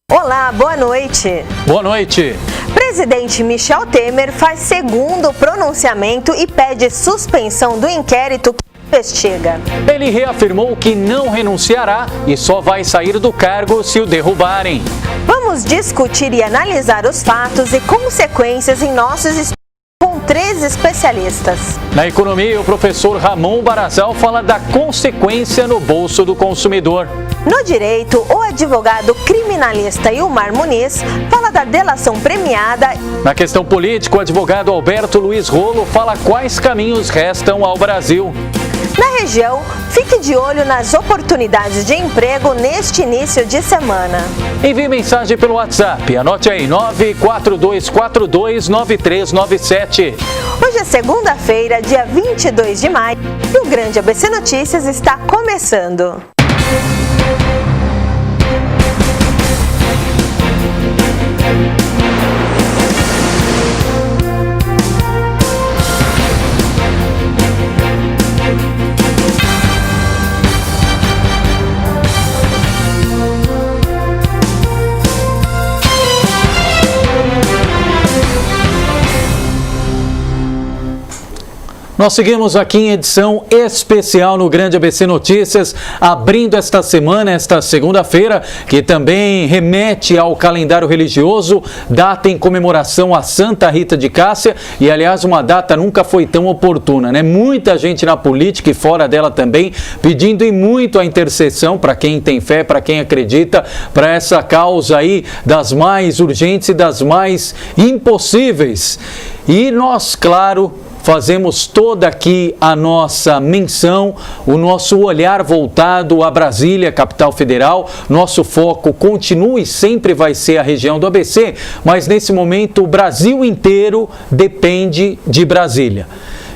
Olá, boa noite. Boa noite. Presidente Michel Temer faz segundo pronunciamento e pede suspensão do inquérito que investiga. Ele reafirmou que não renunciará e só vai sair do cargo se o derrubarem. Vamos discutir e analisar os fatos e consequências em nossos estudos com 3 especialistas. Na economia, o professor Ramon Barazal fala da consequência no bolso do consumidor. No direito, o advogado criminalista Ilmar Muniz fala da delação premiada. Na questão política, o advogado Alberto Luiz Rolo fala quais caminhos restam ao Brasil. Na região, fique de olho nas oportunidades de emprego neste início de semana. Envie mensagem pelo WhatsApp, anote aí, 942429397. Hoje é segunda-feira, dia 22 de maio, e o Grande ABC Notícias está começando. Nós seguimos aqui em edição especial no Grande ABC Notícias, abrindo esta semana, esta segunda-feira, que também remete ao calendário religioso, data em comemoração a Santa Rita de Cássia, e aliás uma data nunca foi tão oportuna, né? Muita gente na política e fora dela também, pedindo e muito a intercessão para quem tem fé, para quem acredita, para essa causa aí das mais urgentes e das mais impossíveis. E nós, claro, fazemos toda aqui a nossa menção, o nosso olhar voltado a Brasília, capital federal. Nosso foco continua e sempre vai ser a região do ABC, mas nesse momento o Brasil inteiro depende de Brasília.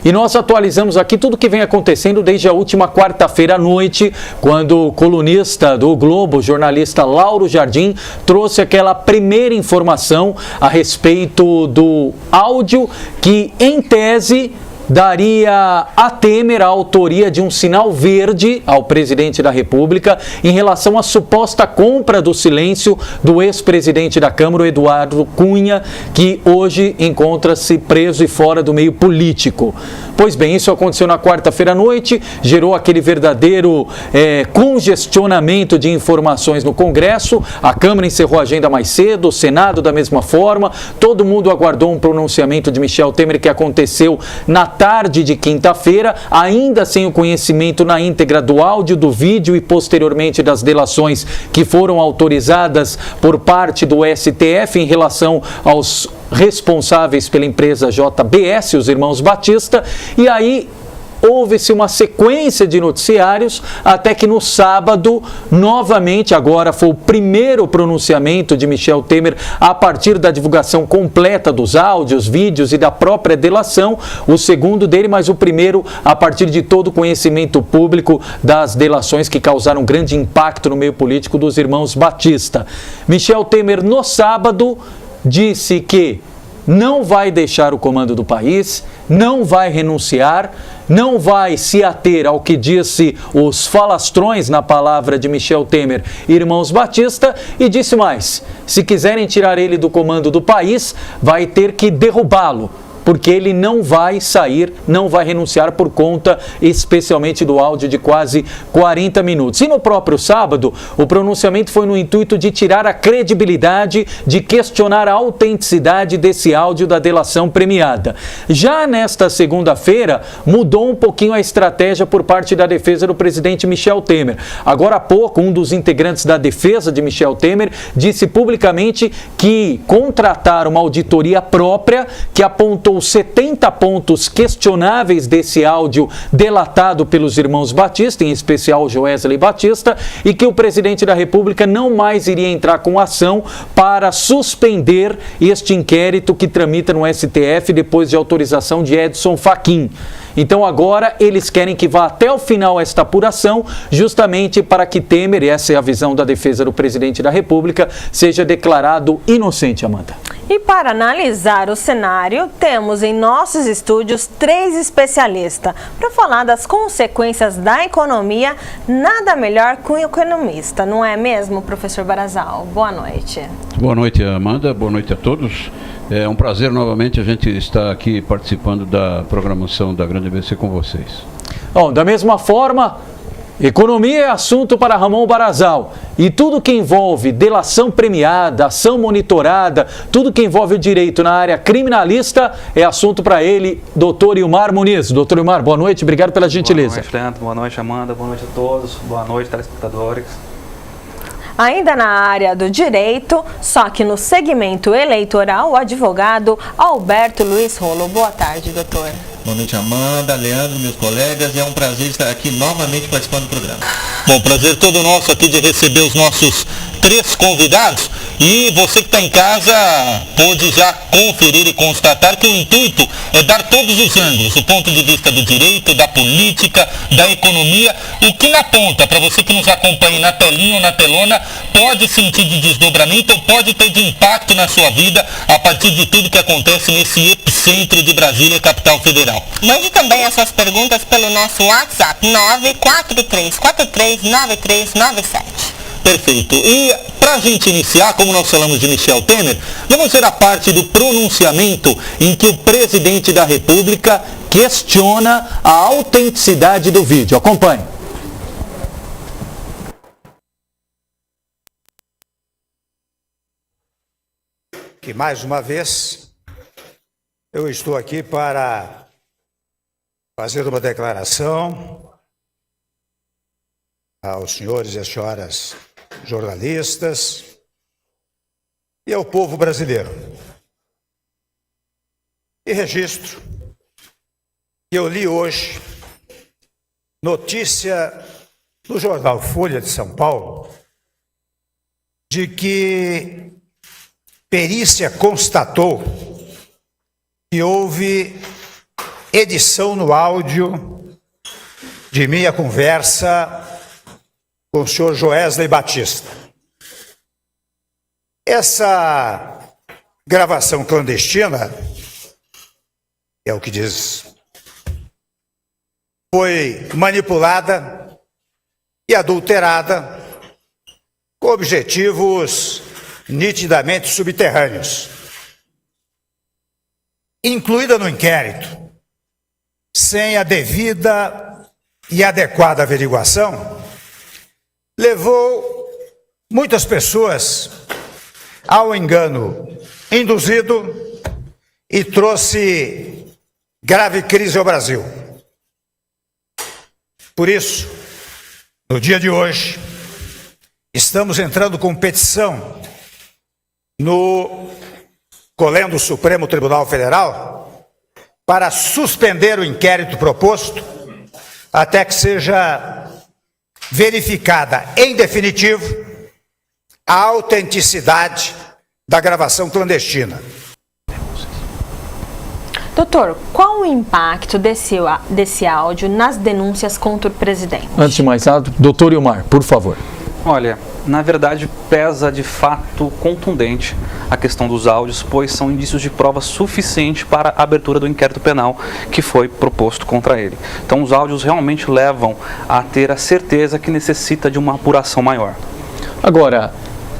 E nós atualizamos aqui tudo o que vem acontecendo desde a última quarta-feira à noite, quando o colunista do Globo, jornalista Lauro Jardim, trouxe aquela primeira informação a respeito do áudio que, em tese, daria a Temer a autoria de um sinal verde ao presidente da República em relação à suposta compra do silêncio do ex-presidente da Câmara, Eduardo Cunha, que hoje encontra-se preso e fora do meio político. Pois bem, isso aconteceu na quarta-feira à noite, gerou aquele verdadeiro congestionamento de informações no Congresso. A Câmara encerrou a agenda mais cedo, o Senado da mesma forma. Todo mundo aguardou um pronunciamento de Michel Temer que aconteceu na tarde de quinta-feira, ainda sem o conhecimento na íntegra do áudio, do vídeo e posteriormente das delações que foram autorizadas por parte do STF em relação aos responsáveis pela empresa JBS, os irmãos Batista, e aí houve-se uma sequência de noticiários até que no sábado, novamente, agora foi o primeiro pronunciamento de Michel Temer a partir da divulgação completa dos áudios, vídeos e da própria delação, o segundo dele, mas o primeiro a partir de todo o conhecimento público das delações que causaram grande impacto no meio político dos irmãos Batista. Michel Temer, no sábado, disse que não vai deixar o comando do país, não vai renunciar, não vai se ater ao que disse os falastrões na palavra de Michel Temer, irmãos Batista, e disse mais: se quiserem tirar ele do comando do país, vai ter que derrubá-lo, porque ele não vai sair, não vai renunciar por conta especialmente do áudio de quase 40 minutos. E no próprio sábado, o pronunciamento foi no intuito de tirar a credibilidade, de questionar a autenticidade desse áudio da delação premiada. Já nesta segunda-feira, mudou um pouquinho a estratégia por parte da defesa do presidente Michel Temer. Agora há pouco, um dos integrantes da defesa de Michel Temer disse publicamente que contrataram uma auditoria própria que apontou 70 pontos questionáveis desse áudio delatado pelos irmãos Batista, em especial Joesley Batista, e que o presidente da República não mais iria entrar com ação para suspender este inquérito que tramita no STF depois de autorização de Edson Fachin. Então agora eles querem que vá até o final esta apuração, justamente para que Temer, e essa é a visão da defesa do presidente da República, seja declarado inocente, Amanda. E para analisar o cenário, temos em nossos estúdios 3 especialistas para falar das consequências da economia. Nada melhor que um economista, não é mesmo, professor Barazal? Boa noite. Boa noite, Amanda. Boa noite a todos. É um prazer novamente a gente estar aqui participando da programação da Grande ABC com vocês. Bom, da mesma forma, economia é assunto para Ramon Barazal. E tudo que envolve delação premiada, ação monitorada, tudo que envolve o direito na área criminalista é assunto para ele, doutor Ilmar Muniz. Doutor Ilmar, boa noite, obrigado pela gentileza. Boa noite, Leandro. Boa noite, Amanda. Boa noite a todos. Boa noite, telespectadores. Ainda na área do direito, só que no segmento eleitoral, o advogado Alberto Luiz Rolo. Boa tarde, doutor. Boa noite, Amanda, Leandro, meus colegas. É um prazer estar aqui novamente participando do programa. Bom, prazer todo nosso aqui de receber os nossos 3 convidados. E você que está em casa pode já conferir e constatar que o intuito é dar todos os ângulos, o ponto de vista do direito, da política, da economia, o que na ponta, para você que nos acompanha na telinha ou na telona, pode sentir de desdobramento ou pode ter de impacto na sua vida a partir de tudo que acontece nesse epicentro de Brasília, capital federal. Mande também as suas perguntas pelo nosso WhatsApp 943439397. Perfeito. E para a gente iniciar, como nós falamos de Michel Temer, vamos ver a parte do pronunciamento em que o presidente da República questiona a autenticidade do vídeo. Acompanhe. Que mais uma vez eu estou aqui para fazer uma declaração aos senhores e às senhoras jornalistas e ao povo brasileiro. E registro que eu li hoje notícia no jornal Folha de São Paulo de que perícia constatou que houve edição no áudio de minha conversa com o senhor Joesley Batista. Essa gravação clandestina, é o que diz, foi manipulada e adulterada com objetivos nitidamente subterrâneos. Incluída no inquérito, sem a devida e adequada averiguação, levou muitas pessoas ao engano induzido e trouxe grave crise ao Brasil. Por isso, no dia de hoje, estamos entrando com petição no Colégio do Supremo Tribunal Federal para suspender o inquérito proposto até que seja verificada em definitivo a autenticidade da gravação clandestina. Doutor, qual o impacto desse áudio nas denúncias contra o presidente? Antes de mais nada, doutor Ilmar, por favor. Olha, na verdade pesa de fato contundente a questão dos áudios, pois são indícios de prova suficiente para a abertura do inquérito penal que foi proposto contra ele. Então os áudios realmente levam a ter a certeza que necessita de uma apuração maior. Agora,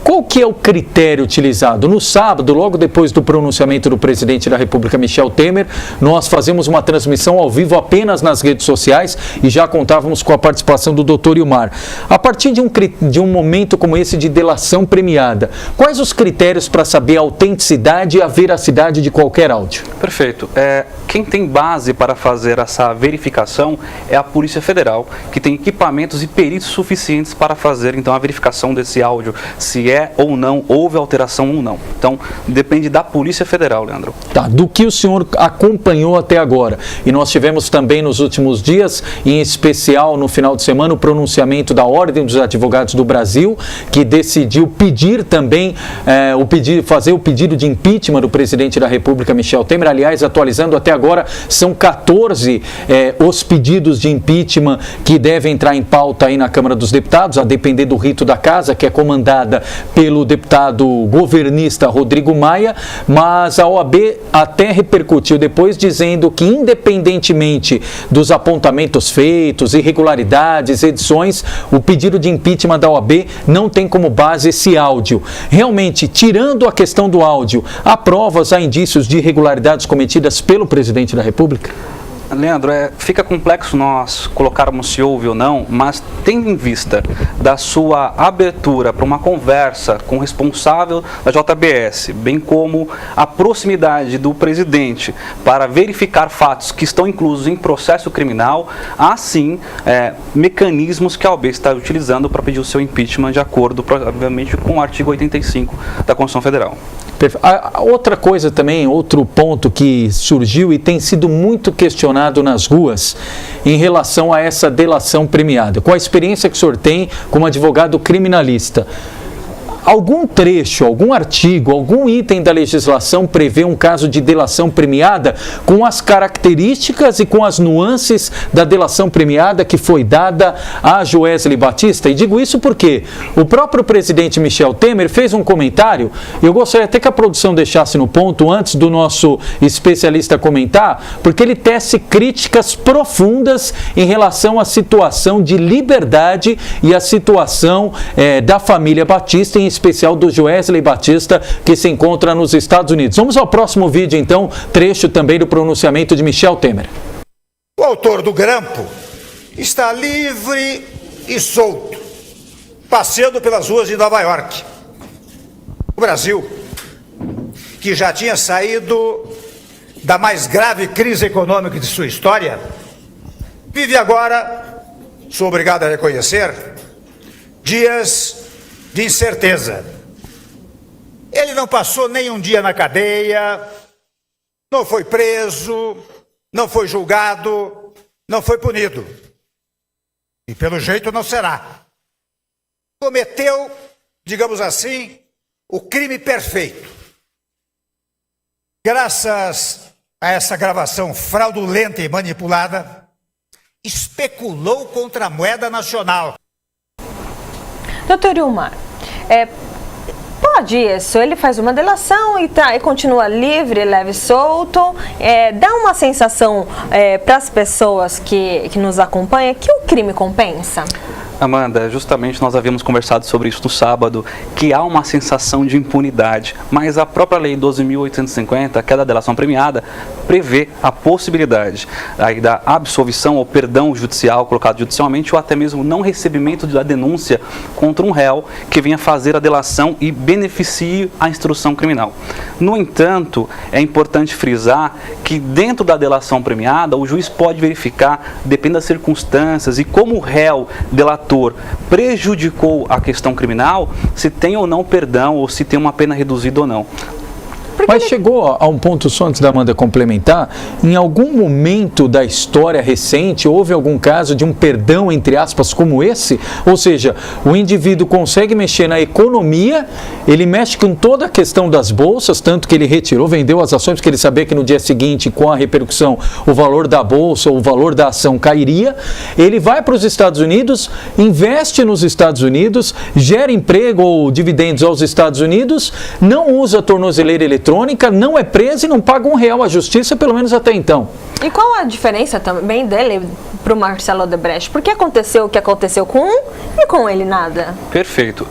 qual que é o critério utilizado? No sábado, logo depois do pronunciamento do presidente da República, Michel Temer, nós fazemos uma transmissão ao vivo apenas nas redes sociais e já contávamos com a participação do doutor Ilmar. A partir de um momento como esse de delação premiada, quais os critérios para saber a autenticidade e a veracidade de qualquer áudio? Perfeito. Quem tem base para fazer essa verificação é a Polícia Federal, que tem equipamentos e peritos suficientes para fazer então a verificação desse áudio, se é ou não, houve alteração ou não. Então, depende da Polícia Federal, Leandro. Tá, do que o senhor acompanhou até agora. E nós tivemos também nos últimos dias, em especial no final de semana, o pronunciamento da Ordem dos Advogados do Brasil, que decidiu pedir também, fazer o pedido de impeachment do presidente da República, Michel Temer. Aliás, atualizando até agora, são 14 os pedidos de impeachment que devem entrar em pauta aí na Câmara dos Deputados, a depender do rito da casa, que é comandada pelo deputado governista Rodrigo Maia, mas a OAB até repercutiu depois dizendo que, independentemente dos apontamentos feitos, irregularidades, edições, o pedido de impeachment da OAB não tem como base esse áudio. Realmente, tirando a questão do áudio, há provas, há indícios de irregularidades cometidas pelo presidente da República? Leandro, fica complexo nós colocarmos se houve ou não, mas tendo em vista da sua abertura para uma conversa com o responsável da JBS, bem como a proximidade do presidente para verificar fatos que estão inclusos em processo criminal, há sim mecanismos que a OAB está utilizando para pedir o seu impeachment de acordo, provavelmente, com o artigo 85 da Constituição Federal. Outra coisa também, outro ponto que surgiu e tem sido muito questionado nas ruas em relação a essa delação premiada. Com a experiência que o senhor tem como advogado criminalista, algum trecho, algum artigo, algum item da legislação prevê um caso de delação premiada com as características e com as nuances da delação premiada que foi dada a Joesley Batista? E digo isso porque o próprio presidente Michel Temer fez um comentário, e eu gostaria até que a produção deixasse no ponto antes do nosso especialista comentar, porque ele tece críticas profundas em relação à situação de liberdade e à situação da família Batista, em especial do Joesley Batista, que se encontra nos Estados Unidos. Vamos ao próximo vídeo, então, trecho também do pronunciamento de Michel Temer. O autor do grampo está livre e solto, passeando pelas ruas de Nova York. O Brasil, que já tinha saído da mais grave crise econômica de sua história, vive agora, sou obrigado a reconhecer, dias de incerteza. Ele não passou nem um dia na cadeia, não foi preso, não foi julgado, não foi punido. E pelo jeito não será. Cometeu, digamos assim, o crime perfeito. Graças a essa gravação fraudulenta e manipulada, especulou contra a moeda nacional. Doutor Ilmar, pode isso? Ele faz uma delação e continua livre, leve e solto. Dá uma sensação para as pessoas que nos acompanham que o crime compensa? Amanda, justamente nós havíamos conversado sobre isso no sábado, que há uma sensação de impunidade, mas a própria Lei 12.850, que é da delação premiada, prevê a possibilidade da absolvição ou perdão judicial, colocado judicialmente, ou até mesmo não recebimento da denúncia contra um réu que venha fazer a delação e beneficie a instrução criminal. No entanto, é importante frisar que dentro da delação premiada, o juiz pode verificar, depende das circunstâncias e como o réu delator prejudicou a questão criminal, se tem ou não perdão ou se tem uma pena reduzida ou não. Mas chegou a um ponto, só antes da Amanda complementar, em algum momento da história recente houve algum caso de um perdão, entre aspas, como esse? Ou seja, o indivíduo consegue mexer na economia, ele mexe com toda a questão das bolsas, tanto que ele retirou, vendeu as ações, porque ele sabia que no dia seguinte, com a repercussão, o valor da bolsa, o valor da ação cairia. Ele vai para os Estados Unidos, investe nos Estados Unidos, gera emprego ou dividendos aos Estados Unidos, não usa a tornozeleira eletrônica, não é preso e não paga R$1 à justiça, pelo menos até então. E qual a diferença também dele para o Marcelo Odebrecht? Por que aconteceu o que aconteceu com um e com ele nada? Perfeito.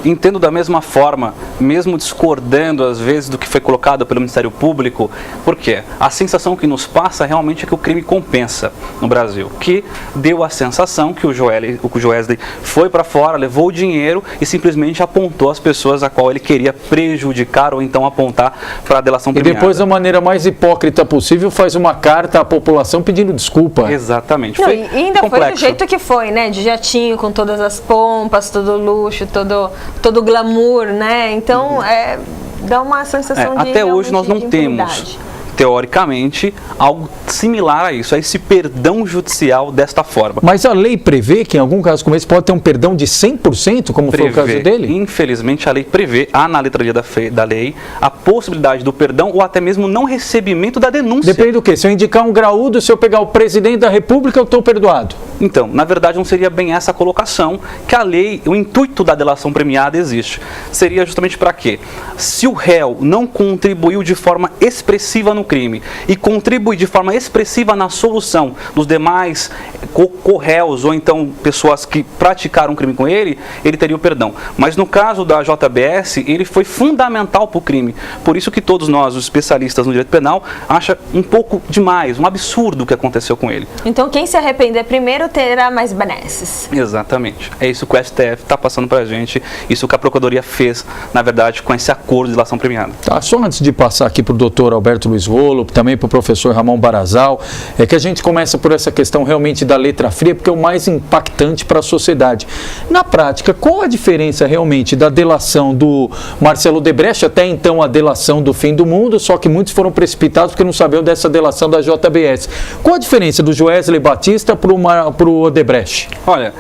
Entendo da mesma forma, mesmo discordando às vezes do que foi colocado pelo Ministério Público, porque a sensação que nos passa realmente é que o crime compensa no Brasil, que deu a sensação que o Joesley foi para fora, levou o dinheiro e simplesmente apontou as pessoas a qual ele queria prejudicar ou então apontar para a delação premiada. E depois, da maneira mais hipócrita possível, faz uma carta à população pedindo desculpa. Exatamente. Não, e ainda complexo. Foi do jeito que foi, né? De jatinho, com todas as pompas, todo luxo, todo glamour, né? Então, dá uma sensação de... Até hoje nós não temos teoricamente, algo similar a isso, a esse perdão judicial desta forma. Mas a lei prevê que em algum caso como esse pode ter um perdão de 100%, como foi o caso dele? Infelizmente, a lei prevê, há na letra da lei, a possibilidade do perdão ou até mesmo não recebimento da denúncia. Depende do quê? Se eu indicar um graúdo, se eu pegar o presidente da República, eu estou perdoado. Então, na verdade, não seria bem essa a colocação que a lei, o intuito da delação premiada existe. Seria justamente para quê? Se o réu não contribuiu de forma expressiva no crime e contribui de forma expressiva na solução dos demais co-réus ou então pessoas que praticaram um crime com ele, ele teria o perdão. Mas no caso da JBS, ele foi fundamental para o crime. Por isso que todos nós, os especialistas no direito penal, acham um pouco demais, um absurdo o que aconteceu com ele. Então quem se arrepender primeiro terá mais benesses. Exatamente. É isso que o STF está passando para a gente, isso que a Procuradoria fez, na verdade, com esse acordo de delação premiada. Tá, só antes de passar aqui para o doutor Alberto Luiz Rolo, também para o professor Ramon Barazal, é que a gente começa por essa questão realmente da letra fria, porque é o mais impactante para a sociedade. Na prática, qual a diferença realmente da delação do Marcelo Odebrecht, até então a delação do fim do mundo, só que muitos foram precipitados porque não sabiam dessa delação da JBS. Qual a diferença do Joesley Batista para o Odebrecht? Olha,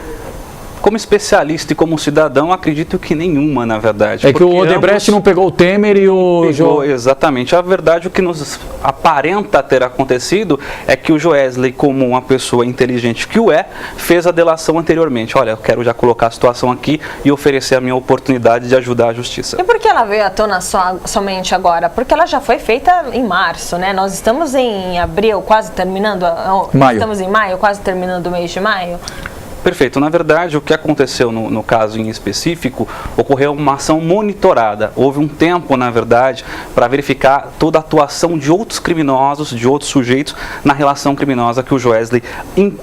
como especialista e como cidadão, acredito que nenhuma, na verdade. É que o Odebrecht não pegou o Temer e o... Exatamente. A verdade, o que nos aparenta ter acontecido é que o Joesley, como uma pessoa inteligente que o é, fez a delação anteriormente. Olha, eu quero já colocar a situação aqui e oferecer a minha oportunidade de ajudar a justiça. E por que ela veio à tona somente agora? Porque ela já foi feita em março, né? Nós estamos em abril, quase terminando... Maio. Estamos em maio, quase terminando o mês de maio. Perfeito. Na verdade, o que aconteceu no caso em específico, ocorreu uma ação monitorada. Houve um tempo, na verdade, para verificar toda a atuação de outros criminosos, de outros sujeitos, na relação criminosa que o Joesley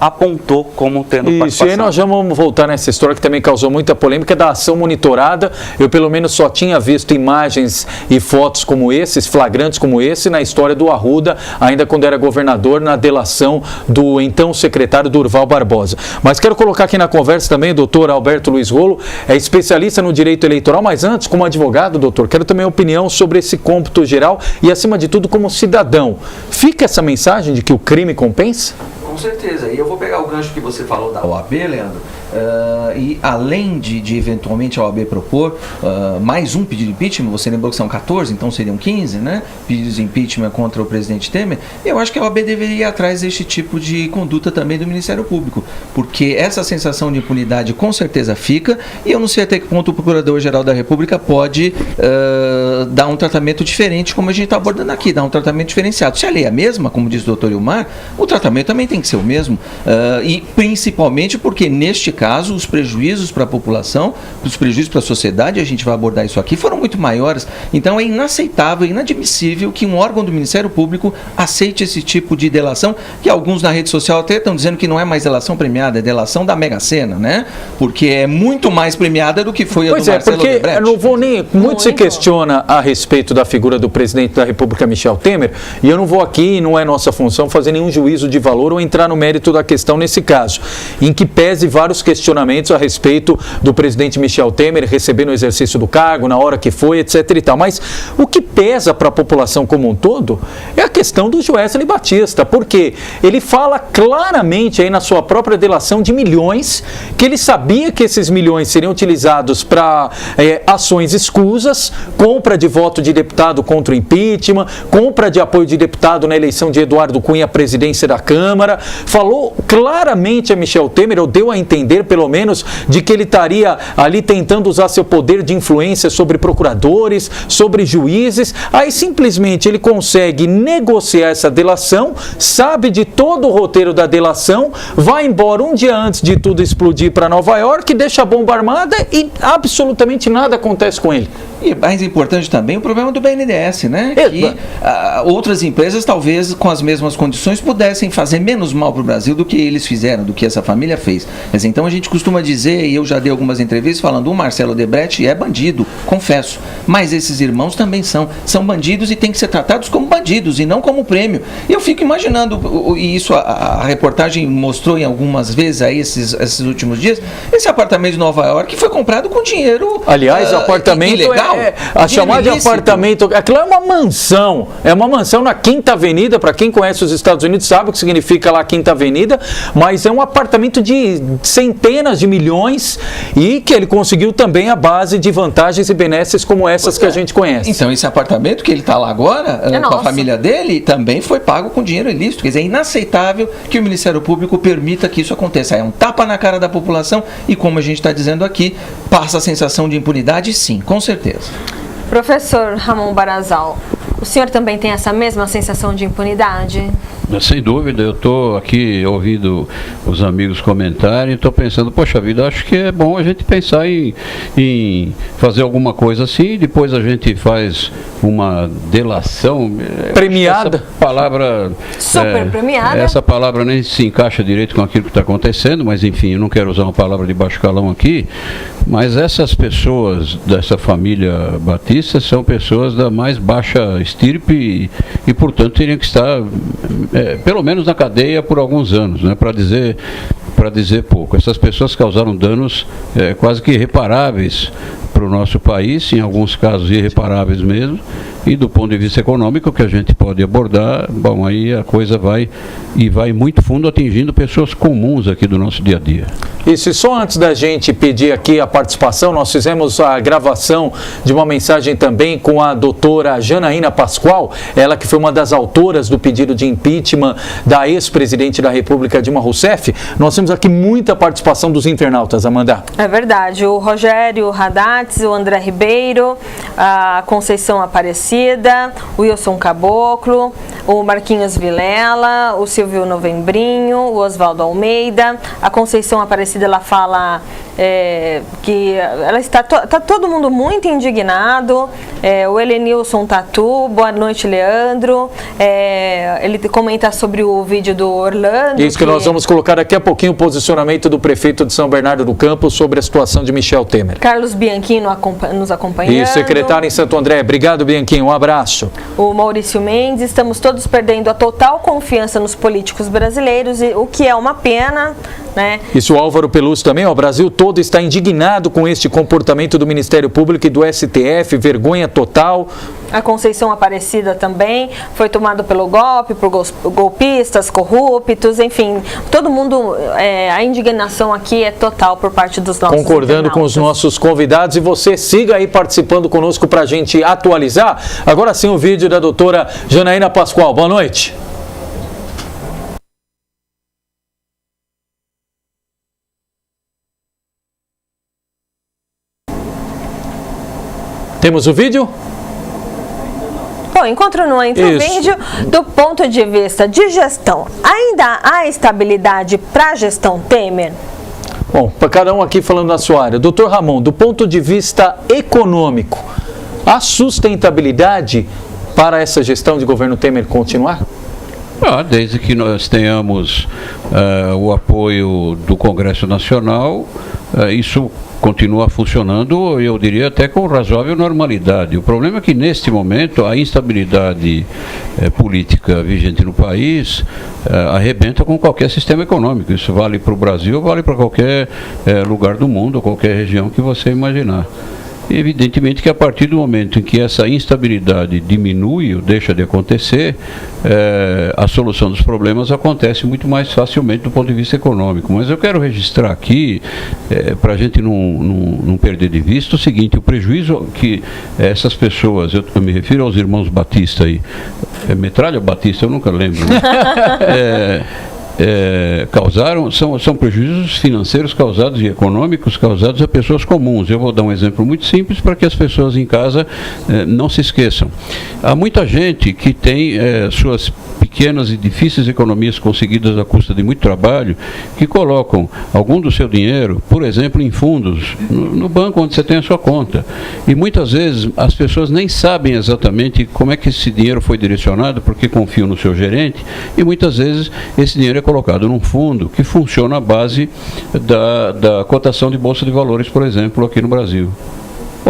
apontou como tendo participação. Isso, e aí nós já vamos voltar nessa história que também causou muita polêmica da ação monitorada. Eu, pelo menos, só tinha visto imagens e fotos como esses, flagrantes como esse, na história do Arruda, ainda quando era governador, na delação do então secretário Durval Barbosa. Mas quero colocar aqui na conversa também o doutor Alberto Luiz Rolo, é especialista no direito eleitoral, mas antes, como advogado, doutor, quero também a opinião sobre esse cômputo geral e, acima de tudo, como cidadão. Fica essa mensagem de que o crime compensa? Com certeza. E eu vou pegar o gancho que você falou da OAB, Leandro, e além de eventualmente a OAB propor mais um pedido de impeachment, você lembrou que são 14, então seriam 15, né? Pedidos de impeachment contra o presidente Temer. Eu acho que a OAB deveria ir atrás desse tipo de conduta também do Ministério Público, porque essa sensação de impunidade com certeza fica, e eu não sei até que ponto o Procurador-Geral da República pode dar um tratamento diferente, como a gente está abordando aqui, dar um tratamento diferenciado. Se a lei é a mesma, como diz o doutor Ilmar, o tratamento também tem que ser o mesmo, e principalmente porque neste caso os prejuízos para a população, os prejuízos para a sociedade, a gente vai abordar isso aqui, foram muito maiores. Então é inaceitável, inadmissível que um órgão do Ministério Público aceite esse tipo de delação, que alguns na rede social até estão dizendo que não é mais delação premiada, é delação da Mega Sena, né? Porque é muito mais premiada do que foi a do Marcelo Odebrecht. Pois é, porque eu não vou nem... Muito se questiona a respeito da figura do presidente da República, Michel Temer, e eu não vou aqui, não é nossa função, fazer nenhum juízo de valor ou entrar no mérito da questão nesse caso, em que pese vários questionamentos a respeito do presidente Michel Temer receber no exercício do cargo, na hora que foi, etc. e tal. Mas o que pesa para a população como um todo é a questão do Joesley Batista, porque ele fala claramente aí na sua própria delação de milhões, que ele sabia que esses milhões seriam utilizados para ações escusas, compra de voto de deputado contra o impeachment, compra de apoio de deputado na eleição de Eduardo Cunha à presidência da Câmara. Falou claramente a Michel Temer, ou deu a entender pelo menos, de que ele estaria ali tentando usar seu poder de influência sobre procuradores, sobre juízes. Aí simplesmente ele consegue negociar essa delação, sabe de todo o roteiro da delação, vai embora um dia antes de tudo explodir para Nova York, deixa a bomba armada e absolutamente nada acontece com ele. E mais importante também o problema do BNDES, né? Que outras empresas talvez com as mesmas condições pudessem fazer menos mal para o Brasil do que eles fizeram, do que essa família fez. Mas então a gente costuma dizer, e eu já dei algumas entrevistas falando, o Marcelo Odebrecht é bandido, confesso, mas esses irmãos também são. são bandidos e têm que ser tratados como bandidos e não como prêmio. Eu fico imaginando, e isso a reportagem mostrou em algumas vezes aí esses últimos dias, esse apartamento de Nova York foi comprado com dinheiro. Aliás, o apartamento ilegal, a chamada de apartamento, aquilo é uma mansão na Quinta Avenida. Para quem conhece os Estados Unidos sabe o que significa lá Quinta Avenida, mas é um apartamento de centenas de milhões e que ele conseguiu também a base de vantagens e benesses como essas que a gente conhece. Então, esse apartamento que ele está lá agora, com a família dele, também foi pago com dinheiro ilícito. Quer dizer, é inaceitável que o Ministério Público permita que isso aconteça. É um tapa na cara da população e, como a gente está dizendo aqui, passa a sensação de impunidade, sim, com certeza. Professor Ramon Barazal, o senhor também tem essa mesma sensação de impunidade? Sem dúvida, eu estou aqui ouvindo os amigos comentarem e estou pensando, poxa vida, acho que é bom a gente pensar em fazer alguma coisa assim, depois a gente faz uma delação premiada. Essa palavra super premiada. Essa palavra nem se encaixa direito com aquilo que está acontecendo, mas enfim, eu não quero usar uma palavra de baixo calão aqui, mas essas pessoas dessa família Batista são pessoas da mais baixa estirpe e portanto, teriam que estar pelo menos na cadeia por alguns anos, né, para dizer pouco. Essas pessoas causaram danos quase que irreparáveis para o nosso país, em alguns casos irreparáveis mesmo, e do ponto de vista econômico que a gente pode abordar, bom, aí a coisa vai muito fundo, atingindo pessoas comuns aqui do nosso dia a dia. Isso, e só antes da gente pedir aqui a participação, nós fizemos a gravação de uma mensagem também com a doutora Janaína Pascoal, ela que foi uma das autoras do pedido de impeachment da ex-presidente da República, Dilma Rousseff. Nós temos aqui muita participação dos internautas, Amanda. É verdade, o Rogério Haddad, o André Ribeiro, a Conceição Aparecida, o Wilson Caboclo, o Marquinhos Vilela, o Silvio Novembrinho, o Oswaldo Almeida, a Conceição Aparecida, ela fala que ela está todo mundo muito indignado, o Helenilson Tatu, boa noite, Leandro, ele comenta sobre o vídeo do Orlando. Isso que nós vamos colocar daqui a pouquinho, o posicionamento do prefeito de São Bernardo do Campo sobre a situação de Michel Temer. Carlos Bianchino nos acompanhando. Isso, secretário em Santo André, obrigado, Bianchino, um abraço. O Maurício Mendes, estamos todos perdendo a total confiança nos políticos brasileiros, o que é uma pena, né? Isso, o Álvaro Pelúcio também, o Brasil todo está indignado com este comportamento do Ministério Público e do STF, vergonha total. A Conceição Aparecida também foi tomado pelo golpe, por golpistas, corruptos, enfim, todo mundo, a indignação aqui é total por parte dos nossos concordando internautas. Com os nossos convidados, e você siga aí participando conosco para a gente atualizar. Agora sim o vídeo da doutora Janaína Pascoal. Boa noite. Temos o vídeo? Bom, enquanto não entra o vídeo, do ponto de vista de gestão, ainda há estabilidade para a gestão Temer? Bom, para cada um aqui falando na sua área. Doutor Ramon, do ponto de vista econômico, há sustentabilidade para essa gestão de governo Temer continuar? Desde que nós tenhamos o apoio do Congresso Nacional, isso continua funcionando, eu diria até com razoável normalidade. O problema é que neste momento a instabilidade política vigente no país arrebenta com qualquer sistema econômico. Isso vale para o Brasil, vale para qualquer lugar do mundo, qualquer região que você imaginar. Evidentemente que a partir do momento em que essa instabilidade diminui ou deixa de acontecer, a solução dos problemas acontece muito mais facilmente do ponto de vista econômico. Mas eu quero registrar aqui, para a gente não perder de vista, o seguinte: o prejuízo que essas pessoas, eu me refiro aos irmãos Batista aí, Metralha ou Batista, eu nunca lembro, né? Causaram, são prejuízos financeiros causados e econômicos causados a pessoas comuns. Eu vou dar um exemplo muito simples para que as pessoas em casa não se esqueçam. Há muita gente que tem suas pequenas e difíceis economias conseguidas à custa de muito trabalho, que colocam algum do seu dinheiro, por exemplo, em fundos, no banco onde você tem a sua conta. E muitas vezes as pessoas nem sabem exatamente como é que esse dinheiro foi direcionado, porque confiam no seu gerente, e muitas vezes esse dinheiro é colocado num fundo que funciona à base da cotação de bolsa de valores, por exemplo, aqui no Brasil.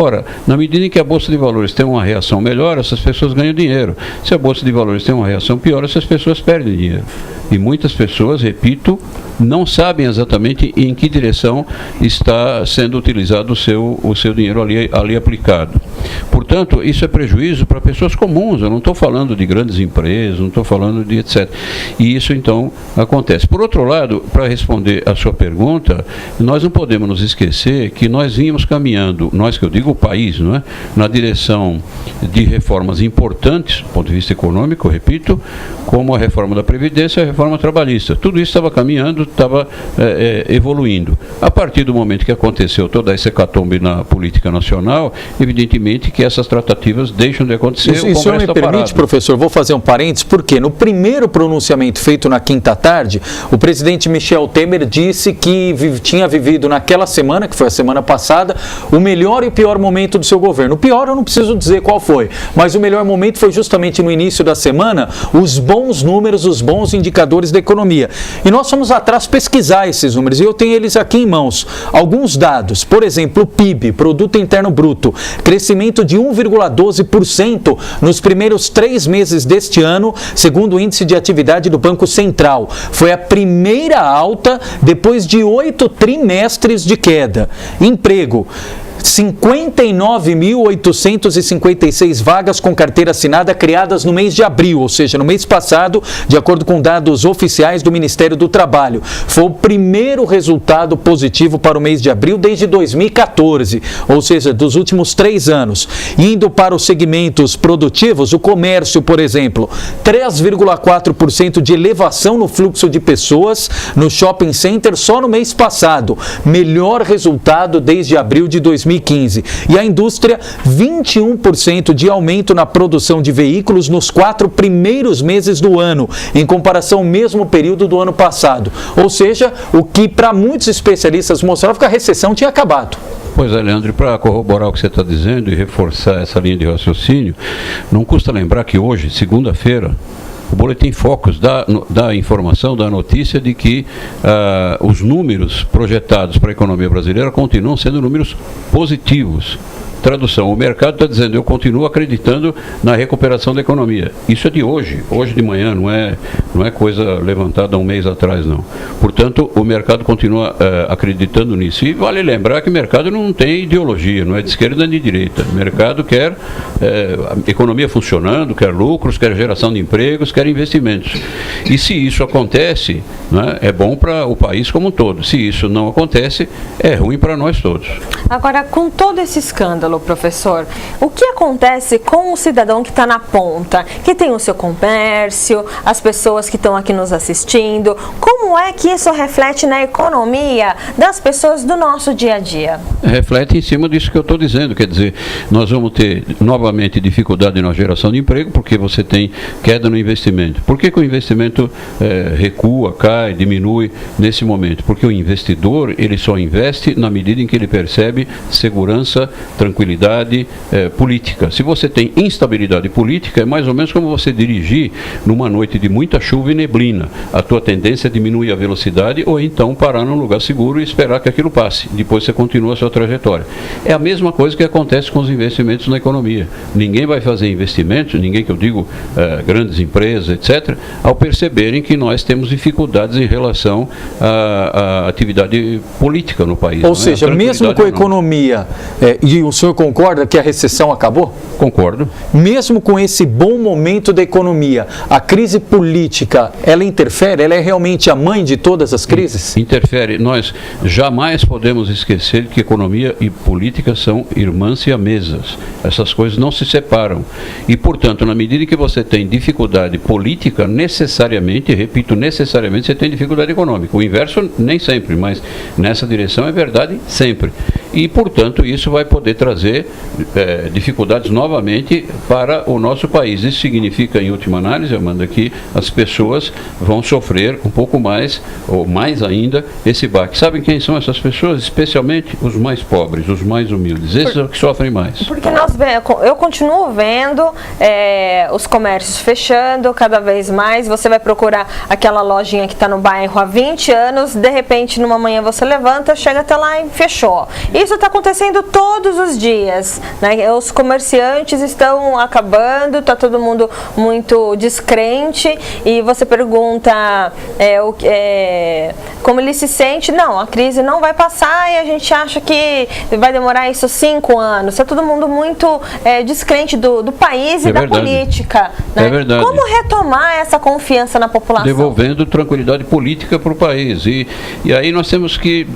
Ora, na medida em que a Bolsa de Valores tem uma reação melhor, essas pessoas ganham dinheiro. Se a Bolsa de Valores tem uma reação pior, essas pessoas perdem dinheiro. E muitas pessoas, repito, não sabem exatamente em que direção está sendo utilizado o seu dinheiro ali aplicado. Portanto, isso é prejuízo para pessoas comuns. Eu não estou falando de grandes empresas, não estou falando de etc. E isso, então, acontece. Por outro lado, para responder a sua pergunta, nós não podemos nos esquecer que nós vínhamos caminhando, nós que eu digo o país, não é? Na direção de reformas importantes, do ponto de vista econômico, repito, como a reforma da Previdência e a reforma trabalhista. Tudo isso estava caminhando, estava evoluindo. A partir do momento que aconteceu toda essa hecatombe na política nacional, evidentemente que essas tratativas deixam de acontecer. E o senhor me permite, professor, vou fazer um parênteses, porque no primeiro pronunciamento feito na quinta tarde, o presidente Michel Temer disse que tinha vivido naquela semana, que foi a semana passada, o melhor e o pior momento do seu governo. O pior eu não preciso dizer qual foi, mas o melhor momento foi justamente no início da semana, os bons números, os bons indicadores da economia. E nós fomos atrás pesquisar esses números, e eu tenho eles aqui em mãos. Alguns dados, por exemplo, o PIB, Produto Interno Bruto, crescimento de 1,12% nos primeiros 3 meses deste ano, segundo o índice de atividade do Banco Central. Foi a primeira alta depois de 8 trimestres de queda. Emprego. 59.856 vagas com carteira assinada criadas no mês de abril, ou seja, no mês passado, de acordo com dados oficiais do Ministério do Trabalho. Foi o primeiro resultado positivo para o mês de abril desde 2014, ou seja, dos últimos 3 anos. Indo para os segmentos produtivos, o comércio, por exemplo, 3,4% de elevação no fluxo de pessoas no shopping center só no mês passado. Melhor resultado desde abril de 2015. E a indústria, 21% de aumento na produção de veículos nos 4 primeiros meses do ano, em comparação ao mesmo período do ano passado. Ou seja, o que para muitos especialistas mostrava que a recessão tinha acabado. Pois é, Leandro, para corroborar o que você está dizendo e reforçar essa linha de raciocínio, não custa lembrar que hoje, segunda-feira, o Boletim Focus dá informação, dá notícia de que os números projetados para a economia brasileira continuam sendo números positivos. Tradução, o mercado está dizendo, eu continuo acreditando na recuperação da economia. Isso é de hoje de manhã, não é coisa levantada há um mês atrás, não. Portanto, o mercado continua acreditando nisso. E vale lembrar que o mercado não tem ideologia, não é de esquerda nem de direita. O mercado quer economia funcionando, quer lucros, quer geração de empregos, quer investimentos. E se isso acontece, né, é bom para o país como um todo. Se isso não acontece, é ruim para nós todos. Agora, com todo esse escândalo, professor, o que acontece com o cidadão que está na ponta, que tem o seu comércio, as pessoas que estão aqui nos assistindo? Como é que isso reflete na economia das pessoas do nosso dia a dia? Reflete em cima disso que eu estou dizendo, quer dizer, nós vamos ter novamente dificuldade na geração de emprego, porque você tem queda no investimento. Por que o investimento recua, cai, diminui nesse momento? Porque o investidor, ele só investe na medida em que ele percebe segurança, tranquilidade política. Se você tem instabilidade política, é mais ou menos como você dirigir numa noite de muita chuva e neblina. A tua tendência é diminuir a velocidade ou então parar num lugar seguro e esperar que aquilo passe. Depois você continua a sua trajetória. É a mesma coisa que acontece com os investimentos na economia. Ninguém vai fazer investimentos, ninguém que eu digo grandes empresas, etc., ao perceberem que nós temos dificuldades em relação à atividade política no país. Ou seja, mesmo com a economia, e o senhor concorda que a recessão acabou? Concordo. Mesmo com esse bom momento da economia, a crise política, ela interfere? Ela é realmente a mãe de todas as crises? Interfere. Nós jamais podemos esquecer que economia e política são irmãs siamesas. Essas coisas não se separam. E, portanto, na medida que você tem dificuldade política, necessariamente, repito, necessariamente, você tem dificuldade econômica. O inverso nem sempre, mas nessa direção é verdade sempre. E, portanto, isso vai poder trazer dificuldades novamente para o nosso país. Isso significa, em última análise, Amanda, que as pessoas vão sofrer um pouco mais mais, ou mais ainda, esse baque. Sabem quem são essas pessoas? Especialmente os mais pobres, os mais humildes. Esses são os que sofrem mais. Porque eu continuo vendo os comércios fechando cada vez mais. Você vai procurar aquela lojinha que está no bairro há 20 anos, de repente, numa manhã você levanta, chega até lá e fechou. Isso está acontecendo todos os dias, né? Os comerciantes estão acabando, está todo mundo muito descrente e você pergunta como ele se sente. Não, a crise não vai passar e a gente acha que vai demorar isso 5 anos. Está todo mundo muito descrente do país e da política. Né? É verdade. Como retomar essa confiança na população? Devolvendo tranquilidade política para o país. E aí nós temos que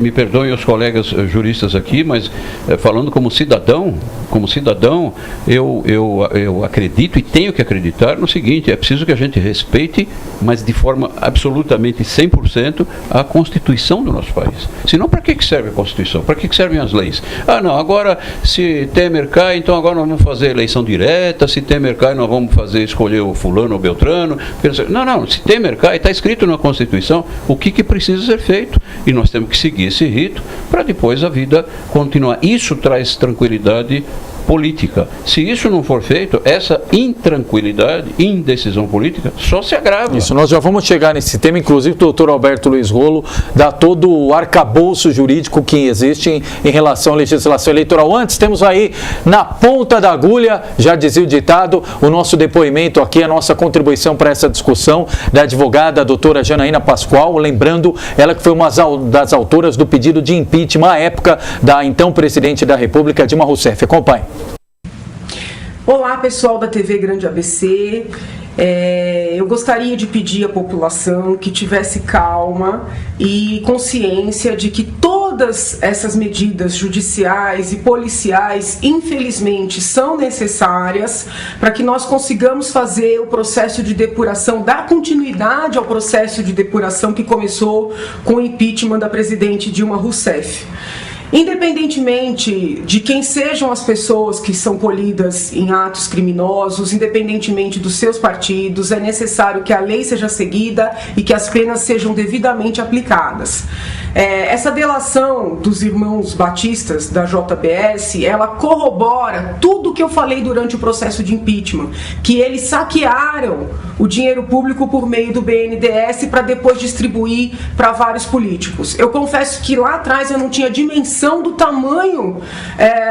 me perdoem os colegas juristas aqui, mas falando como cidadão, eu acredito e tenho que acreditar no seguinte: é preciso que a gente respeite, mas de forma absolutamente 100%, a Constituição do nosso país. Senão, para que serve a Constituição? Para que servem as leis? Ah, não, agora se Temer cai, então agora nós vamos fazer eleição direta, se Temer cai, nós vamos escolher o fulano ou beltrano. Não, se Temer cai, está escrito na Constituição o que precisa ser feito. E nós temos que seguir esse rito para depois a vida continuar. Isso traz tranquilidade política. Se isso não for feito, essa intranquilidade, indecisão política, só se agrava. Isso, nós já vamos chegar nesse tema, inclusive o doutor Alberto Luiz Rolo dá todo o arcabouço jurídico que existe em relação à legislação eleitoral. Antes, temos aí na ponta da agulha, já dizia o ditado, o nosso depoimento aqui, a nossa contribuição para essa discussão da advogada doutora Janaína Pascoal, lembrando, ela que foi uma das autoras do pedido de impeachment à época da então presidente da República, Dilma Rousseff. Acompanhe. Olá, pessoal da TV Grande ABC. Eu gostaria de pedir à população que tivesse calma e consciência de que todas essas medidas judiciais e policiais, infelizmente, são necessárias para que nós consigamos fazer o processo de depuração, dar continuidade ao processo de depuração que começou com o impeachment da presidente Dilma Rousseff. Independentemente de quem sejam as pessoas que são colhidas em atos criminosos, independentemente dos seus partidos, é necessário que a lei seja seguida e que as penas sejam devidamente aplicadas. Essa delação dos irmãos batistas da JBS, ela corrobora tudo o que eu falei durante o processo de impeachment, que eles saquearam o dinheiro público por meio do BNDES para depois distribuir para vários políticos. Eu confesso que lá atrás eu não tinha dimensão do tamanho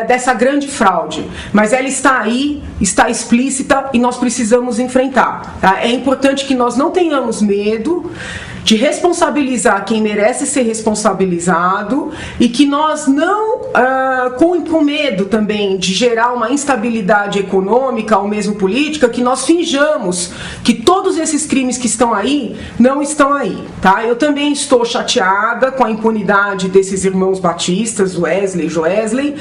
dessa grande fraude, mas ela está aí, está explícita e nós precisamos enfrentar. Tá? É importante que nós não tenhamos medo de responsabilizar quem merece ser responsabilizado e que nós não, com medo também de gerar uma instabilidade econômica ou mesmo política, que nós finjamos que todos esses crimes que estão aí não estão aí, tá? Eu também estou chateada com a impunidade desses irmãos batistas, Wesley e Joesley,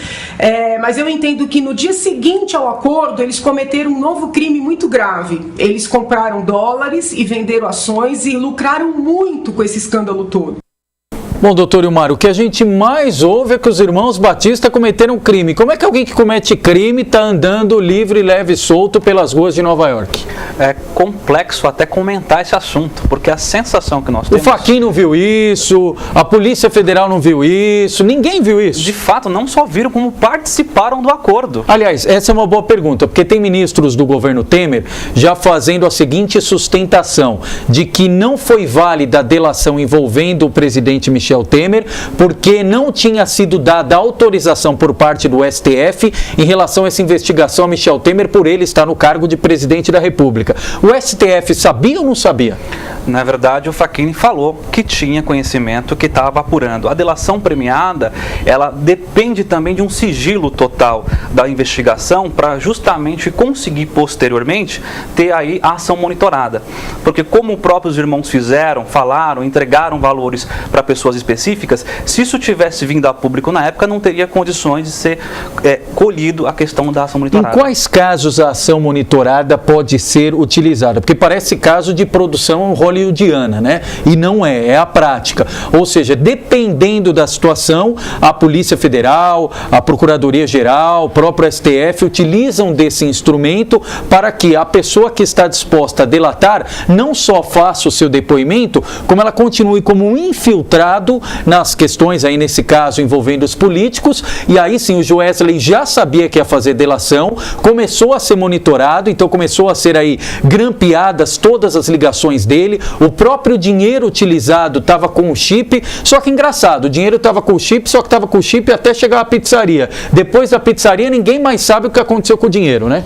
mas eu entendo que no dia seguinte ao acordo eles cometeram um novo crime muito grave. Eles compraram dólares e venderam ações e lucraram muito com esse escândalo todo. Bom, doutor Ilmar, o que a gente mais ouve é que os irmãos Batista cometeram crime. Como é que alguém que comete crime está andando livre, leve e solto pelas ruas de Nova York? É complexo até comentar esse assunto, porque a sensação que nós temos... O Fachin não viu isso, a Polícia Federal não viu isso, ninguém viu isso. De fato, não só viram, como participaram do acordo. Aliás, essa é uma boa pergunta, porque tem ministros do governo Temer já fazendo a seguinte sustentação, de que não foi válida a delação envolvendo o presidente Michel Temer, porque não tinha sido dada autorização por parte do STF em relação a essa investigação a Michel Temer por ele estar no cargo de presidente da República. O STF sabia ou não sabia? Na verdade, o Fachin falou que tinha conhecimento, que estava apurando. A delação premiada, ela depende também de um sigilo total da investigação para justamente conseguir posteriormente ter aí a ação monitorada. Porque como os próprios irmãos fizeram, falaram, entregaram valores para pessoas específicas, se isso tivesse vindo a público na época, não teria condições de ser colhido a questão da ação monitorada. Em quais casos a ação monitorada pode ser utilizada? Porque parece caso de produção Hollywood hollywoodiana, né? E não é a prática. Ou seja, dependendo da situação, a Polícia Federal, a Procuradoria-Geral, o próprio STF utilizam desse instrumento para que a pessoa que está disposta a delatar não só faça o seu depoimento, como ela continue como um infiltrado nas questões, aí nesse caso envolvendo os políticos, e aí sim o Joesley já sabia que ia fazer delação, começou a ser monitorado, então começou a ser aí grampeadas todas as ligações dele, o próprio dinheiro utilizado estava com o chip, só que engraçado, o dinheiro estava com o chip, só que estava com o chip até chegar à pizzaria. Depois da pizzaria, ninguém mais sabe o que aconteceu com o dinheiro, né?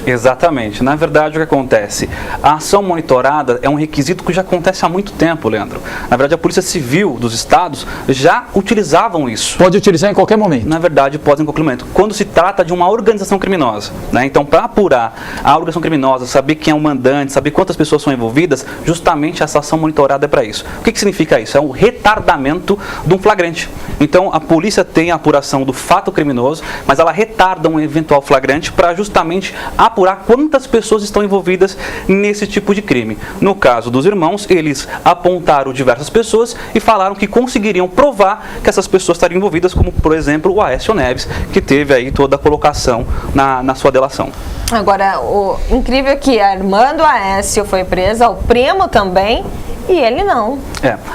Exatamente. Na verdade, o que acontece? A ação monitorada é um requisito que já acontece há muito tempo, Leandro. Na verdade, a Polícia Civil dos estados já utilizavam isso. Pode utilizar em qualquer momento? Na verdade, pode em qualquer momento. Quando se trata de uma organização criminosa, né? Então, para apurar a organização criminosa, saber quem é o mandante, saber quantas pessoas são envolvidas, justamente essa ação monitorada é para isso. O que significa isso? É um retardamento de um flagrante. Então, a polícia tem a apuração do fato criminoso, mas ela retarda um eventual flagrante para justamente apurar quantas pessoas estão envolvidas nesse tipo de crime. No caso dos irmãos, eles apontaram diversas pessoas e falaram que conseguiriam provar que essas pessoas estariam envolvidas, como, por exemplo, o Aécio Neves, que teve aí toda a colocação na sua delação. Agora, o incrível é que Armando Aécio foi preso, o primo também, e ele não.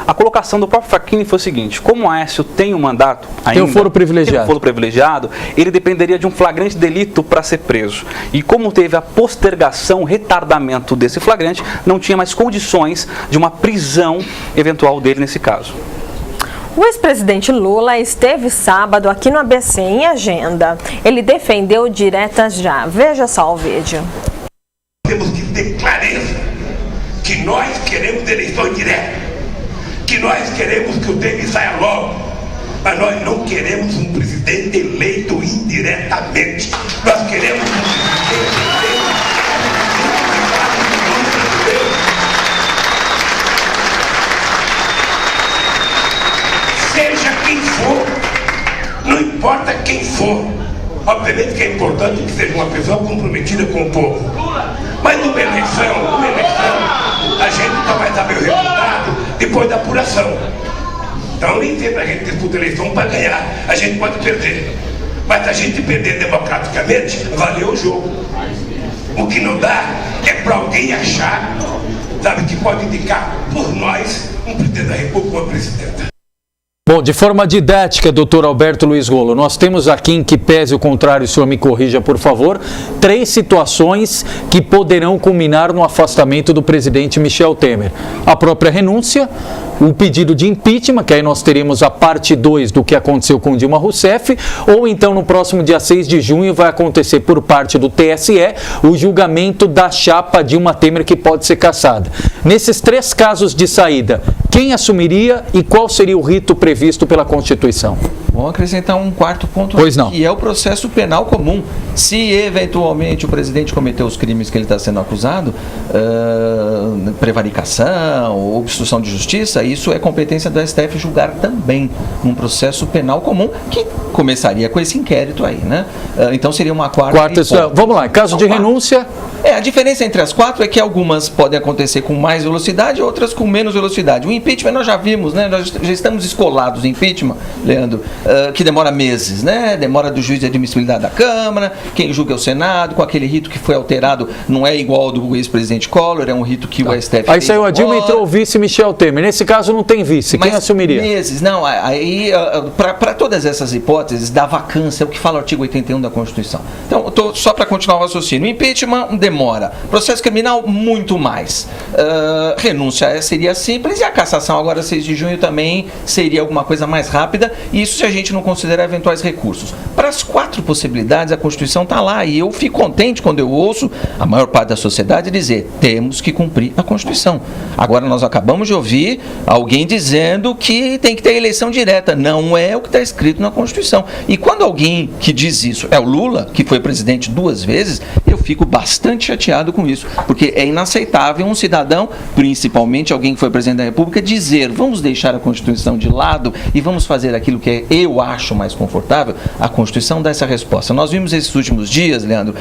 A colocação do próprio Facchini foi o seguinte: como o Aécio tem um mandato ainda, tem um foro privilegiado, ele dependeria de um flagrante delito para ser preso. E como teve a postergação, o retardamento desse flagrante, não tinha mais condições de uma prisão eventual dele nesse caso. O ex-presidente Lula esteve sábado aqui no ABC em agenda. Ele defendeu diretas já. Veja só o vídeo. Temos que ter clareza que nós queremos eleição direta, que nós queremos que o Temer saia logo, mas nós não queremos um presidente eleito indiretamente. Nós queremos um presidente eleito. Seja quem for, não importa quem for. Obviamente que é importante que seja uma pessoa comprometida com o povo. Mas numa eleição, a gente só vai saber o resultado depois da apuração. Então nem sempre a gente disputa a eleição para ganhar, a gente pode perder. Mas se a gente perder democraticamente, valeu o jogo. O que não dá é para alguém achar, sabe, que pode indicar por nós um presidente da República ou uma presidenta. Bom, de forma didática, doutor Alberto Luiz Rolo, nós temos aqui, em que pese o contrário, o senhor me corrija, por favor, 3 situações que poderão culminar no afastamento do presidente Michel Temer. A própria renúncia, o pedido de impeachment, que aí nós teremos a parte 2 do que aconteceu com Dilma Rousseff, ou então no próximo dia 6 de junho vai acontecer por parte do TSE o julgamento da chapa Dilma Temer, que pode ser cassada. Nesses 3 casos de saída, quem assumiria e qual seria o rito previsto pela Constituição? Vou acrescentar um quarto ponto, pois não, que é o processo penal comum. Se eventualmente o presidente cometeu os crimes que ele está sendo acusado, prevaricação, obstrução de justiça, isso é competência do STF julgar também num processo penal comum, que começaria com esse inquérito aí, né? Então seria uma quarta vamos lá, em caso de renúncia... A diferença entre as 4 é que algumas podem acontecer com mais velocidade, outras com menos velocidade. O impeachment nós já vimos, né? Nós já estamos escolados em impeachment, Leandro, que demora meses, né? Demora do juiz de admissibilidade da Câmara, quem julga é o Senado, com aquele rito que foi alterado, não é igual ao do ex-presidente Collor, é um rito que o STF Aí saiu a Dilma e entrou o vice Michel Temer. Nesse caso não tem vice, quem assumiria? Meses, não, aí para todas essas hipóteses, da vacância, é o que fala o artigo 81 da Constituição. Então, só para continuar o raciocínio, impeachment demora, processo criminal muito mais, renúncia seria simples e a cassação agora 6 de junho também seria alguma coisa mais rápida, e isso se a gente não considerar eventuais recursos. Para as 4 possibilidades a Constituição está lá, e eu fico contente quando eu ouço a maior parte da sociedade dizer, temos que cumprir a Constituição. Agora nós acabamos de ouvir alguém dizendo que tem que ter eleição direta, não é o que está escrito na Constituição, e quando alguém que diz isso é o Lula, que foi presidente 2 vezes, eu fico bastante chateado com isso, porque é inaceitável um cidadão, principalmente alguém que foi presidente da República, dizer, vamos deixar a Constituição de lado e vamos fazer aquilo que é eu acho mais confortável, a Constituição dá essa resposta. Nós vimos esses últimos dias, Leandro,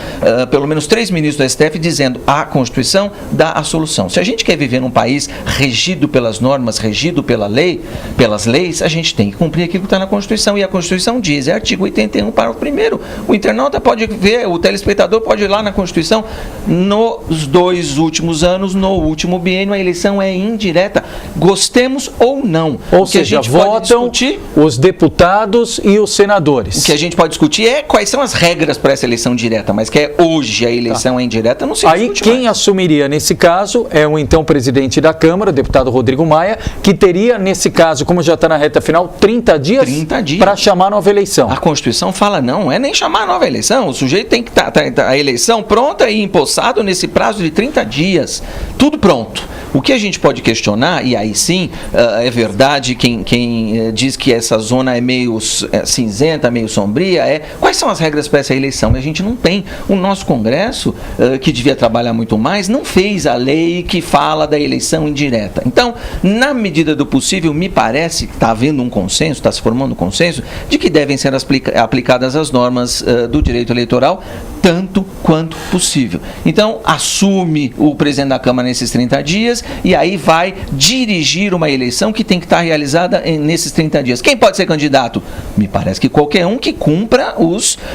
pelo menos 3 ministros do STF dizendo a Constituição dá a solução. Se a gente quer viver num país regido pelas normas, regido pela lei, pelas leis, a gente tem que cumprir aquilo que está na Constituição. E a Constituição diz, artigo 81, parágrafo 1º, o internauta pode ver, o telespectador pode ir lá na Constituição, nos 2 últimos anos, no último biênio, a eleição é indireta, gostemos ou não. Ou seja, votam os deputados e os senadores. O que a gente pode discutir é quais são as regras para essa eleição direta, mas que é hoje a eleição é indireta, não se Aí discute quem mais. Assumiria nesse caso é o então presidente da Câmara, o deputado Rodrigo Maia, que teria nesse caso, como já está na reta final, 30 dias para chamar nova eleição. A Constituição fala não é nem chamar nova eleição, o sujeito tem que estar a eleição pronta e empossado nesse prazo de 30 dias, tudo pronto. O que a gente pode questionar, e aí sim, é verdade, quem diz que essa zona é meio cinzenta, meio sombria, quais são as regras para essa eleição? A gente não tem. O nosso Congresso, que devia trabalhar muito mais, não fez a lei que fala da eleição indireta. Então, na medida do possível, me parece que está havendo um consenso, está se formando um consenso, de que devem ser aplicadas as normas do direito eleitoral, tanto quanto possível. Então, assume o presidente da Câmara nesses 30 dias e aí vai dirigir uma eleição que tem que estar realizada nesses 30 dias. Quem pode ser candidato? Me parece que qualquer um que cumpra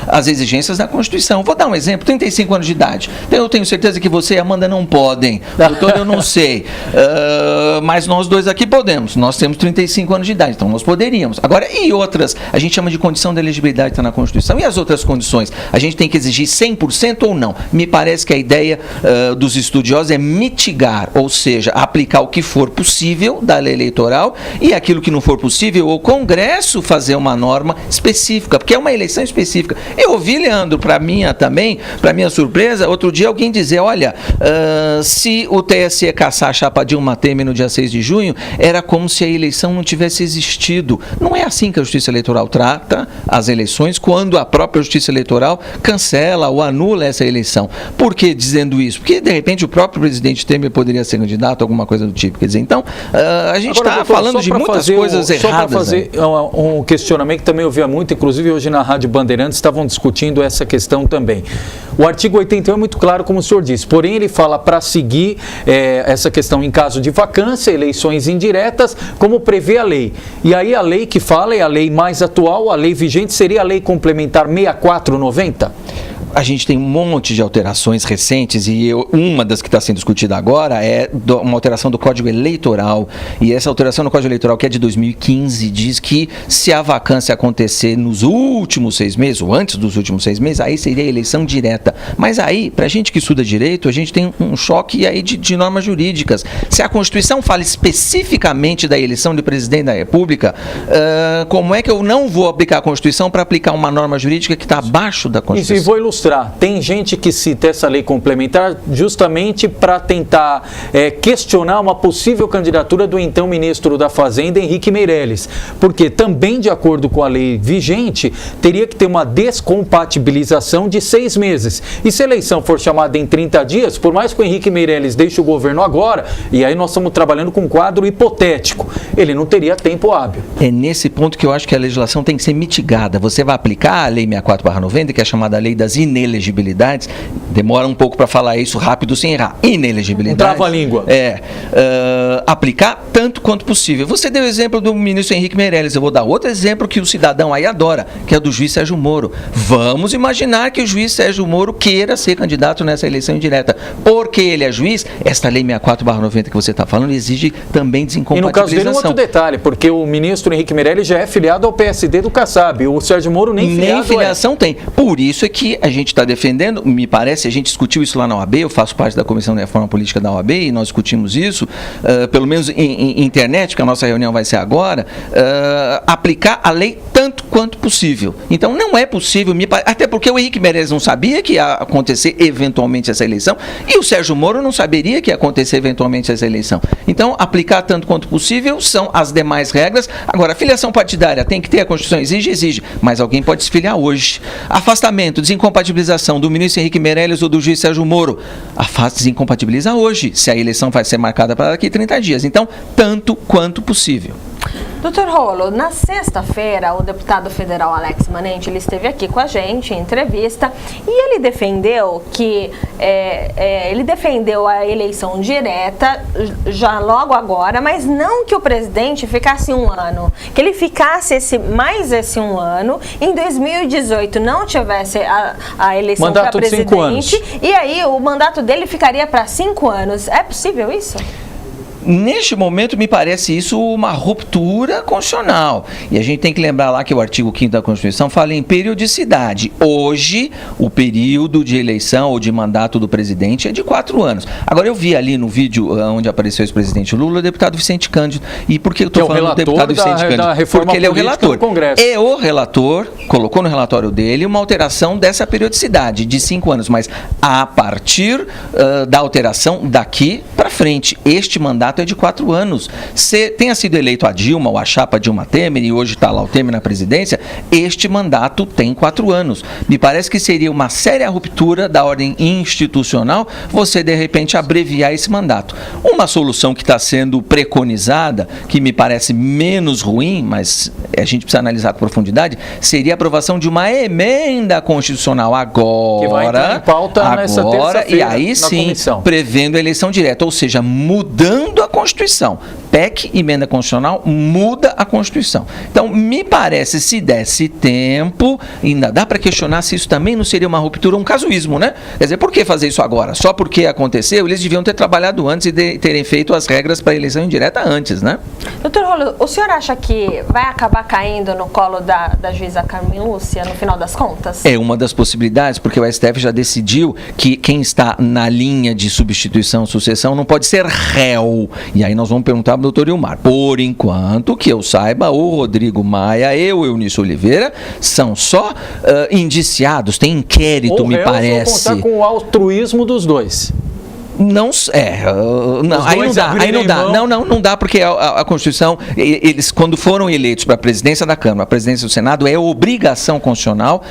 as exigências da Constituição. Vou dar um exemplo, 35 anos de idade. Eu tenho certeza que você e a Amanda não podem. Doutor, eu não sei. Mas nós dois aqui podemos. Nós temos 35 anos de idade, então nós poderíamos. Agora, e outras? A gente chama de condição de elegibilidade, está na Constituição. E as outras condições? A gente tem que exigir 100% ou não? Me parece que a ideia dos estudiosos é mitigar, ou seja, aplicar o que for possível da lei eleitoral e aquilo que não for possível, o Congresso fazer uma norma específica, porque é uma eleição específica. Eu ouvi, Leandro, para minha surpresa, outro dia alguém dizer, olha, se o TSE caçar a chapa Dilma Temer no dia 6 de junho, era como se a eleição não tivesse existido. Não é assim que a Justiça Eleitoral trata as eleições, quando a própria Justiça Eleitoral cancela ou anula essa eleição. Por que dizendo isso? Porque, de repente, o próprio presidente Temer poderia ser candidato, alguma coisa do tipo. Quer dizer, então, a gente está falando de muitas coisas erradas. Só para fazer um questionamento que também eu via muito, inclusive hoje na Rádio Bandeirantes estavam discutindo essa questão também. O artigo 81 é muito claro, como o senhor disse, porém ele fala para seguir essa questão em caso de vacância, eleições indiretas, como prevê a lei. E aí a lei que fala é a lei mais atual, a lei vigente seria a lei complementar 6490? A gente tem um monte de alterações recentes e uma das que está sendo discutida agora é uma alteração do Código Eleitoral. E essa alteração no Código Eleitoral, que é de 2015, diz que se a vacância acontecer nos últimos 6 meses, ou antes dos últimos 6 meses, aí seria eleição direta. Mas aí, para a gente que estuda direito, a gente tem um choque aí de normas jurídicas. Se a Constituição fala especificamente da eleição de presidente da República, como é que eu não vou aplicar a Constituição para aplicar uma norma jurídica que está abaixo da Constituição? E vou ilustrar. Tem gente que cita essa lei complementar justamente para tentar questionar uma possível candidatura do então ministro da Fazenda, Henrique Meirelles. Porque também, de acordo com a lei vigente, teria que ter uma descompatibilização de 6 meses. E se a eleição for chamada em 30 dias, por mais que o Henrique Meirelles deixe o governo agora, e aí nós estamos trabalhando com um quadro hipotético, ele não teria tempo hábil. É nesse ponto que eu acho que a legislação tem que ser mitigada. Você vai aplicar a Lei 64/90, que é chamada Lei das Inelegibilidades, demora um pouco para falar isso rápido sem errar. Inelegibilidade. Trava a língua. Aplicar tanto quanto possível. Você deu o exemplo do ministro Henrique Meirelles, eu vou dar outro exemplo que o cidadão aí adora, que é o do juiz Sérgio Moro. Vamos imaginar que o juiz Sérgio Moro queira ser candidato nessa eleição indireta. Porque ele é juiz, esta Lei 64/90 que você está falando exige também desincompatibilização. E no caso dele, um outro detalhe, porque o ministro Henrique Meirelles já é filiado ao PSD do Kassab, o Sérgio Moro nem filiação tem. Por isso é que a gente está defendendo, me parece, a gente discutiu isso lá na OAB, eu faço parte da Comissão de Reforma Política da OAB e nós discutimos isso, pelo menos em internet, que a nossa reunião vai ser agora, aplicar a lei tanto quanto possível. Então não é possível, até porque o Henrique Meirelles não sabia que ia acontecer eventualmente essa eleição e o Sérgio Moro não saberia que ia acontecer eventualmente essa eleição. Então, aplicar tanto quanto possível são as demais regras. Agora, filiação partidária tem que ter, a Constituição exige, mas alguém pode se filiar hoje. Afastamento, desincompatibilização do ministro Henrique Meirelles ou do juiz Sérgio Moro, desincompatibiliza hoje, se a eleição vai ser marcada para daqui a 30 dias. Então, tanto quanto possível. Doutor Rolo, na sexta-feira, o deputado federal Alex Manente, ele esteve aqui com a gente em entrevista e ele defendeu que ele defendeu a eleição direta já logo agora, mas não que o presidente ficasse um ano, que ele ficasse mais esse um ano, em 2018 não tivesse a eleição para presidente, 5 anos. E aí o mandato dele ficaria para 5 anos. É possível isso? Neste momento, me parece isso uma ruptura constitucional. E a gente tem que lembrar lá que o artigo 5º da Constituição fala em periodicidade. Hoje, o período de eleição ou de mandato do presidente é de 4 anos. Agora, eu vi ali no vídeo onde apareceu o ex-presidente Lula, o deputado Vicente Cândido. E por que eu estou falando do deputado Vicente Cândido? Porque ele é o relator. E o relator colocou no relatório dele uma alteração dessa periodicidade de 5 anos. Mas a partir da alteração daqui para frente, este mandato é de 4 anos. Se tenha sido eleito a Dilma ou a chapa Dilma Temer e hoje está lá o Temer na presidência, este mandato tem 4 anos. Me parece que seria uma séria ruptura da ordem institucional você de repente abreviar esse mandato. Uma solução que está sendo preconizada, que me parece menos ruim, mas a gente precisa analisar com profundidade, seria a aprovação de uma emenda constitucional agora, que vai entrar em pauta nessa terça-feira, e aí sim, comissão, prevendo a eleição direta, ou seja, mudando a Constituição. PEC, emenda constitucional, muda a Constituição. Então, me parece, se desse tempo, ainda dá para questionar se isso também não seria uma ruptura, um casuísmo, né? Quer dizer, por que fazer isso agora? Só porque aconteceu? Eles deviam ter trabalhado antes e terem feito as regras para a eleição indireta antes, né? Doutor Rolo, o senhor acha que vai acabar caindo no colo da juíza Carmen Lúcia, no final das contas? É uma das possibilidades, porque o STF já decidiu que quem está na linha de substituição, sucessão, não pode ser réu. E aí nós vamos perguntar para o doutor Ilmar. Por enquanto, que eu saiba, o Rodrigo Maia e o Eunício Oliveira são só indiciados, tem inquérito, me parece. Ou contar com o altruísmo dos dois. Não, não dá, porque a Constituição, eles quando foram eleitos para a presidência da Câmara, a presidência do Senado, é obrigação constitucional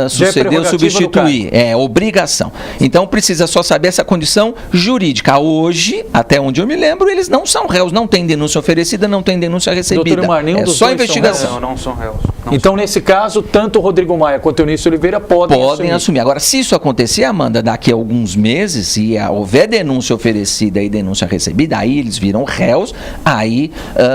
suceder ou substituir, é obrigação. Então precisa só saber essa condição jurídica. Hoje, até onde eu me lembro, eles não são réus, não tem denúncia oferecida, não tem denúncia recebida. Doutor Ilmar, é só investigação. Não são réus. Então, nesse caso, tanto o Rodrigo Maia quanto o Eunício Oliveira podem assumir. Agora, se isso acontecer, Amanda, daqui a alguns meses, se houver denúncia oferecida e denúncia recebida, aí eles viram réus, aí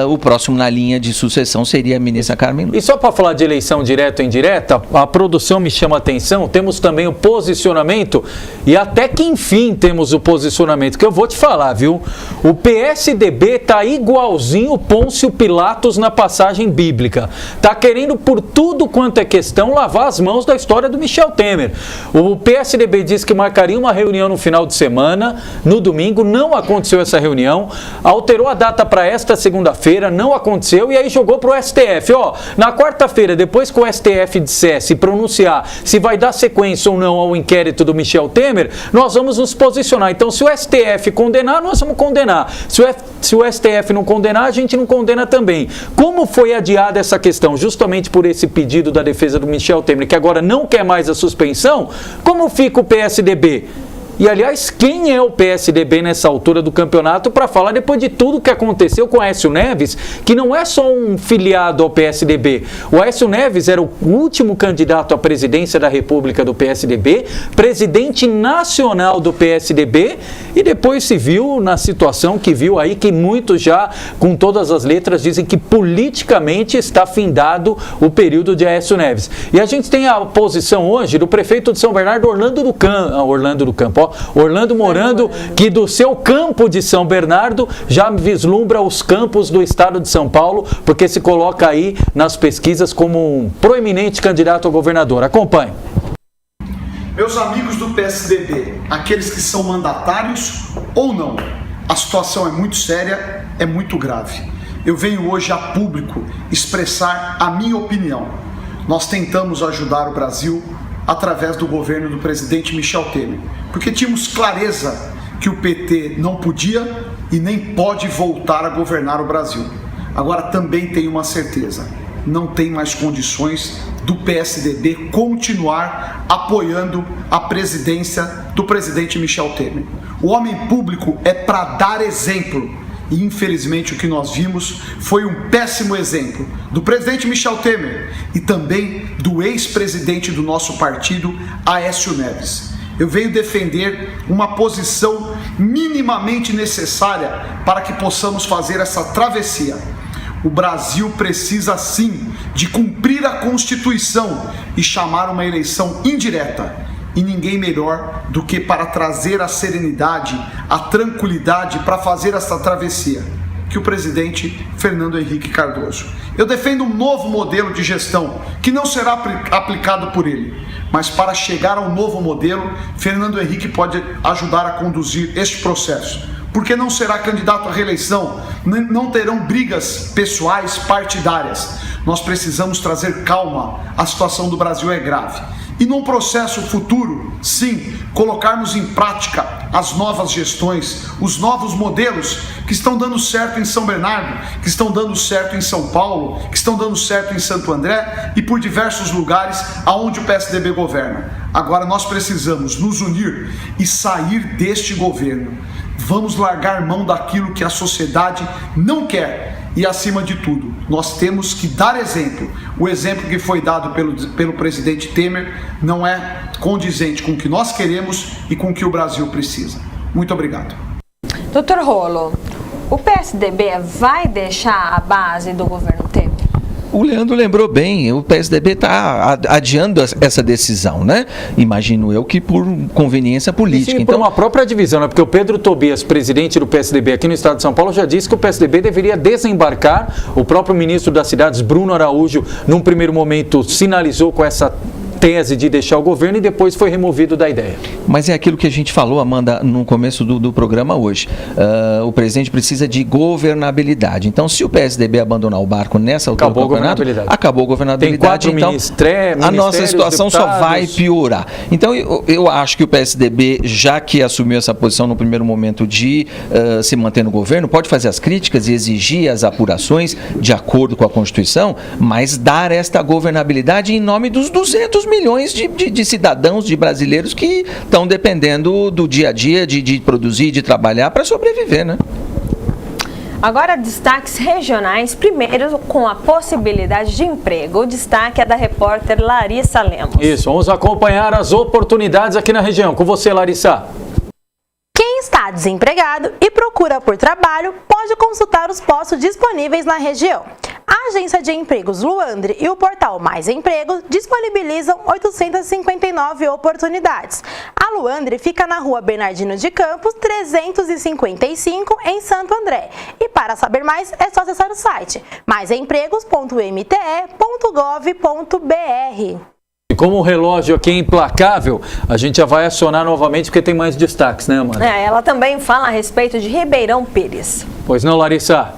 o próximo na linha de sucessão seria a ministra Carmen Lúcia. E só para falar de eleição direta ou indireta, a produção me chama a atenção, temos também o posicionamento e até que enfim temos o posicionamento, que eu vou te falar, viu? O PSDB está igualzinho Pôncio Pilatos na passagem bíblica. Está querendo por tudo quanto é questão lavar as mãos da história do Michel Temer. O PSDB disse que marcaria uma reunião no final de semana, no domingo, não aconteceu essa reunião, alterou a data para esta segunda-feira, não aconteceu, e aí jogou para o STF. Na quarta-feira, depois que o STF dissesse, pronunciar se vai dar sequência ou não ao inquérito do Michel Temer, nós vamos nos posicionar. Então, se o STF condenar, nós vamos condenar. Se o STF não condenar, a gente não condena também. Como foi adiada essa questão? Justamente por esse pedido da defesa do Michel Temer, que agora não quer mais a suspensão, como fica o PSDB? E, aliás, quem é o PSDB nessa altura do campeonato para falar depois de tudo que aconteceu com o Aécio Neves, que não é só um filiado ao PSDB. O Aécio Neves era o último candidato à presidência da República do PSDB, presidente nacional do PSDB, e depois se viu na situação que viu aí, que muitos já, com todas as letras, dizem que politicamente está findado o período de Aécio Neves. E a gente tem a posição hoje do prefeito de São Bernardo, Orlando Morando, que do seu campo de São Bernardo já vislumbra os campos do estado de São Paulo, porque se coloca aí nas pesquisas como um proeminente candidato a governador. Acompanhe. Meus amigos do PSDB, aqueles que são mandatários ou não, a situação é muito séria, é muito grave. Eu venho hoje a público expressar a minha opinião. Nós tentamos ajudar o Brasil através do governo do presidente Michel Temer, porque tínhamos clareza que o PT não podia e nem pode voltar a governar o Brasil. Agora também tenho uma certeza, não tem mais condições do PSDB continuar apoiando a presidência do presidente Michel Temer. O homem público é para dar exemplo E infelizmente o que nós vimos foi um péssimo exemplo do presidente Michel Temer e também do ex-presidente do nosso partido, Aécio Neves. Eu venho defender uma posição minimamente necessária para que possamos fazer essa travessia. O Brasil precisa sim de cumprir a Constituição e chamar uma eleição indireta. E ninguém melhor do que para trazer a serenidade, a tranquilidade para fazer essa travessia, que o presidente Fernando Henrique Cardoso. Eu defendo um novo modelo de gestão que não será aplicado por ele, mas para chegar a um novo modelo, Fernando Henrique pode ajudar a conduzir este processo. Porque não será candidato à reeleição, não terão brigas pessoais partidárias. Nós precisamos trazer calma, a situação do Brasil é grave. E num processo futuro, sim, colocarmos em prática as novas gestões, os novos modelos que estão dando certo em São Bernardo, que estão dando certo em São Paulo, que estão dando certo em Santo André e por diversos lugares aonde o PSDB governa. Agora nós precisamos nos unir e sair deste governo. Vamos largar mão daquilo que a sociedade não quer. E, acima de tudo, nós temos que dar exemplo. O exemplo que foi dado pelo presidente Temer não é condizente com o que nós queremos e com o que o Brasil precisa. Muito obrigado. Dr. Rolo, o PSDB vai deixar a base do governo Temer? O Leandro lembrou bem, o PSDB está adiando essa decisão, né? Imagino eu que por conveniência política. Sim, então, por uma própria divisão, né? Porque o Pedro Tobias, presidente do PSDB aqui no estado de São Paulo, já disse que o PSDB deveria desembarcar. O próprio ministro das Cidades, Bruno Araújo, num primeiro momento sinalizou com essa tese de deixar o governo e depois foi removido da ideia. Mas é aquilo que a gente falou, Amanda, no começo do programa hoje. O presidente precisa de governabilidade. Então, se o PSDB abandonar o barco nessa altura do campeonato, acabou a governabilidade. Tem 4 então, a nossa situação só vai piorar. Então, eu acho que o PSDB, já que assumiu essa posição no primeiro momento de se manter no governo, pode fazer as críticas e exigir as apurações de acordo com a Constituição, mas dar esta governabilidade em nome dos 200 milhões de cidadãos, de brasileiros que estão dependendo do dia a dia, de produzir, de trabalhar para sobreviver, né? Agora, destaques regionais, primeiro com a possibilidade de emprego. O destaque é da repórter Larissa Lemos. Isso, vamos acompanhar as oportunidades aqui na região. Com você, Larissa. Quem está desempregado e procura por trabalho pode consultar os postos disponíveis na região. A Agência de Empregos Luandre e o portal Mais Emprego disponibilizam 859 oportunidades. A Luandre fica na rua Bernardino de Campos, 355, em Santo André. E para saber mais, é só acessar o site maisempregos.mte.gov.br. E como o relógio aqui é implacável, a gente já vai acionar novamente porque tem mais destaques, né, Amanda? Ela também fala a respeito de Ribeirão Pires. Pois não, Larissa?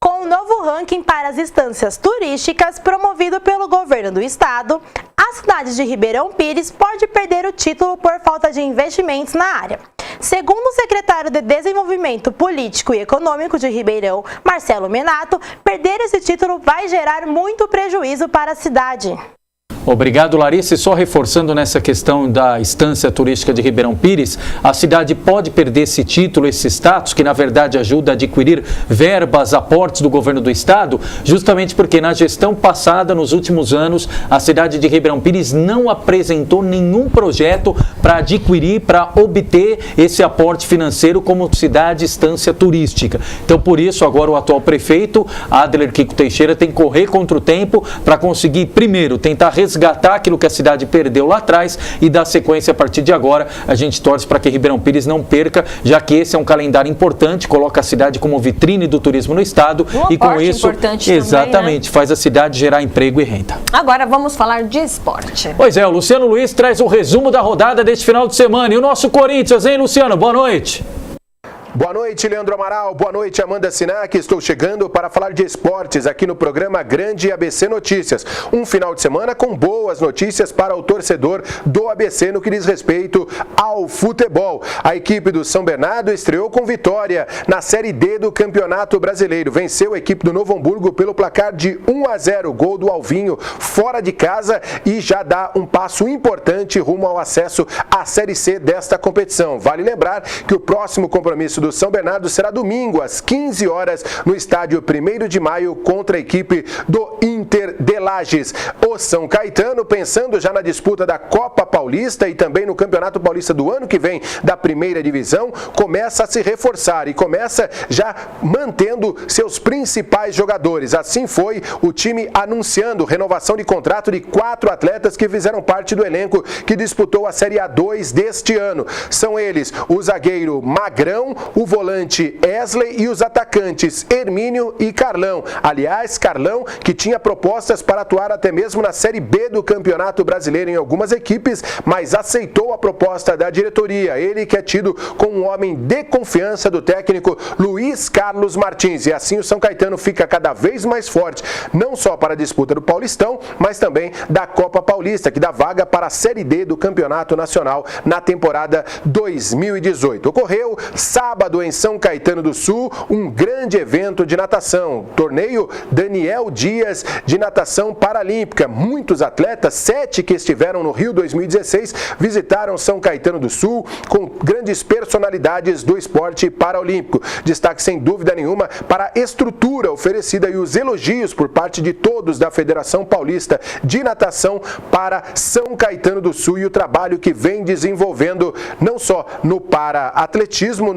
Com o novo ranking para as instâncias turísticas promovido pelo governo do estado, a cidade de Ribeirão Pires pode perder o título por falta de investimentos na área. Segundo o secretário de Desenvolvimento Político e Econômico de Ribeirão, Marcelo Menato, perder esse título vai gerar muito prejuízo para a cidade. Obrigado, Larissa. E só reforçando nessa questão da estância turística de Ribeirão Pires, a cidade pode perder esse título, esse status, que na verdade ajuda a adquirir verbas, aportes do governo do estado, justamente porque na gestão passada, nos últimos anos, a cidade de Ribeirão Pires não apresentou nenhum projeto para adquirir, para obter esse aporte financeiro como cidade estância turística. Então, por isso, agora o atual prefeito, Adler Kiko Teixeira, tem que correr contra o tempo para conseguir, primeiro, tentar resgatar aquilo que a cidade perdeu lá atrás e dar sequência a partir de agora. A gente torce para que Ribeirão Pires não perca, já que esse é um calendário importante, coloca a cidade como vitrine do turismo no estado e com isso, exatamente, também, né? Faz a cidade gerar emprego e renda. Agora vamos falar de esporte. Pois é, o Luciano Luiz traz o resumo da rodada deste final de semana. E o nosso Corinthians, hein, Luciano? Boa noite. Boa noite, Leandro Amaral. Boa noite, Amanda Sinac. Estou chegando para falar de esportes aqui no programa Grande ABC Notícias. Um final de semana com boas notícias para o torcedor do ABC no que diz respeito ao futebol. A equipe do São Bernardo estreou com vitória na Série D do Campeonato Brasileiro. Venceu a equipe do Novo Hamburgo pelo placar de 1-0, gol do Alvinho fora de casa e já dá um passo importante rumo ao acesso à Série C desta competição. Vale lembrar que o próximo compromisso do do São Bernardo será domingo, às 15 horas, no estádio 1º de Maio, contra a equipe do Inter de Lages. O São Caetano, pensando já na disputa da Copa Paulista e também no Campeonato Paulista do ano que vem, da primeira divisão, começa a se reforçar e começa já mantendo seus principais jogadores. Assim foi o time anunciando renovação de contrato de 4 atletas que fizeram parte do elenco que disputou a Série A2 deste ano. São eles o zagueiro Magrão, o volante Esley e os atacantes Hermínio e Carlão. Aliás, Carlão, que tinha propostas para atuar até mesmo na Série B do Campeonato Brasileiro em algumas equipes, mas aceitou a proposta da diretoria. Ele que é tido como um homem de confiança do técnico Luiz Carlos Martins. E assim o São Caetano fica cada vez mais forte, não só para a disputa do Paulistão, mas também da Copa Paulista, que dá vaga para a Série D do Campeonato Nacional na temporada 2018. Ocorreu sábado em São Caetano do Sul um grande evento de natação, torneio Daniel Dias de natação paralímpica. Muitos atletas, 7 que estiveram no Rio 2016, visitaram São Caetano do Sul com grandes personalidades do esporte paralímpico. Destaque sem dúvida nenhuma para a estrutura oferecida e os elogios por parte de todos da Federação Paulista de Natação para São Caetano do Sul e o trabalho que vem desenvolvendo não só no para-atletismo,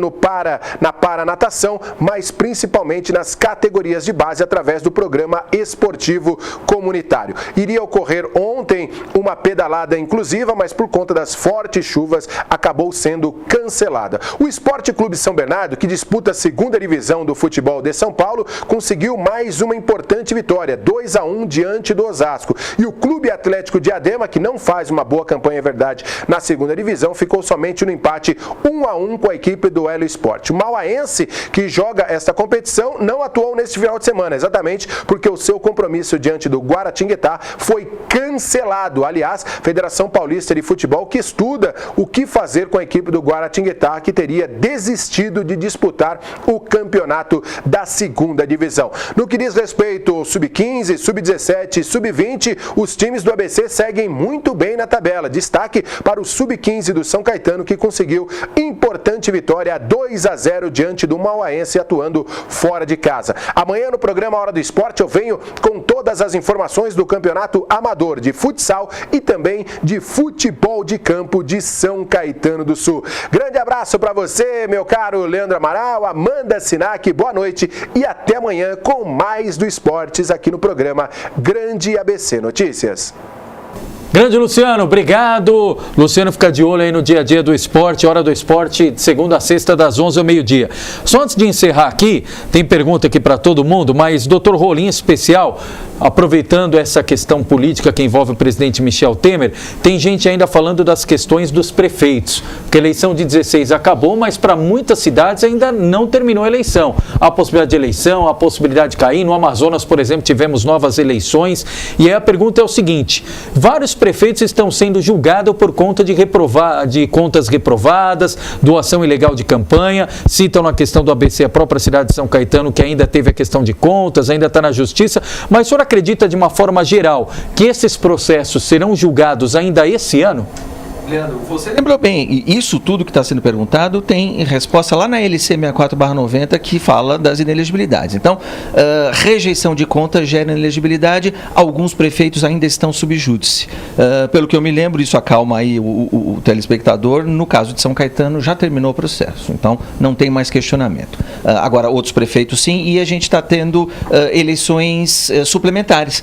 na para-natação, mas principalmente nas categorias de base através do programa esportivo comunitário. Iria ocorrer ontem uma pedalada inclusiva, mas por conta das fortes chuvas acabou sendo cancelada. O Esporte Clube São Bernardo, que disputa a segunda divisão do futebol de São Paulo, conseguiu mais uma importante vitória, 2-1 diante do Osasco. E o Clube Atlético Diadema, que não faz uma boa campanha, é verdade, na segunda divisão, ficou somente no empate 1-1 com a equipe do Hélio Sport. O Mauaense, que joga esta competição, não atuou neste final de semana, exatamente porque o seu compromisso diante do Guaratinguetá foi cancelado. Aliás, Federação Paulista de Futebol que estuda o que fazer com a equipe do Guaratinguetá, que teria desistido de disputar o campeonato da segunda divisão. No que diz respeito ao Sub-15, Sub-17 e Sub-20, os times do ABC seguem muito bem na tabela. Destaque para o Sub-15 do São Caetano, que conseguiu importante vitória 2-0 diante do Mauaense, atuando fora de casa. Amanhã no programa Hora do Esporte eu venho com todas as informações do campeonato amador de futsal e também de futebol de campo de São Caetano do Sul. Grande abraço para você, meu caro Leandro Amaral, Amanda Sinac, boa noite e até amanhã com mais do Esportes aqui no programa Grande ABC Notícias. Grande Luciano, obrigado. Luciano fica de olho aí no dia a dia do esporte, Hora do Esporte, de segunda a sexta, das 11 ao meio-dia. Só antes de encerrar aqui, tem pergunta aqui para todo mundo, mas Dr. Rolim especial, aproveitando essa questão política que envolve o presidente Michel Temer, tem gente ainda falando das questões dos prefeitos, porque a eleição de 16 acabou, mas para muitas cidades ainda não terminou a eleição. Há a possibilidade de eleição, há a possibilidade de cair. No Amazonas, por exemplo, tivemos novas eleições. E aí a pergunta é o seguinte: vários prefeitos estão sendo julgados por conta de contas reprovadas, doação ilegal de campanha. Citam na questão do ABC a própria cidade de São Caetano, que ainda teve a questão de contas, ainda está na justiça. Mas o senhor acredita de uma forma geral que esses processos serão julgados ainda esse ano? Leandro, você lembrou bem, e isso tudo que está sendo perguntado tem resposta lá na LC 64/90 que fala das inelegibilidades. Então, rejeição de conta gera inelegibilidade, alguns prefeitos ainda estão sob júdice. Pelo que eu me lembro, isso acalma aí o telespectador, no caso de São Caetano já terminou o processo, então não tem mais questionamento. Agora, outros prefeitos sim, e a gente está tendo eleições suplementares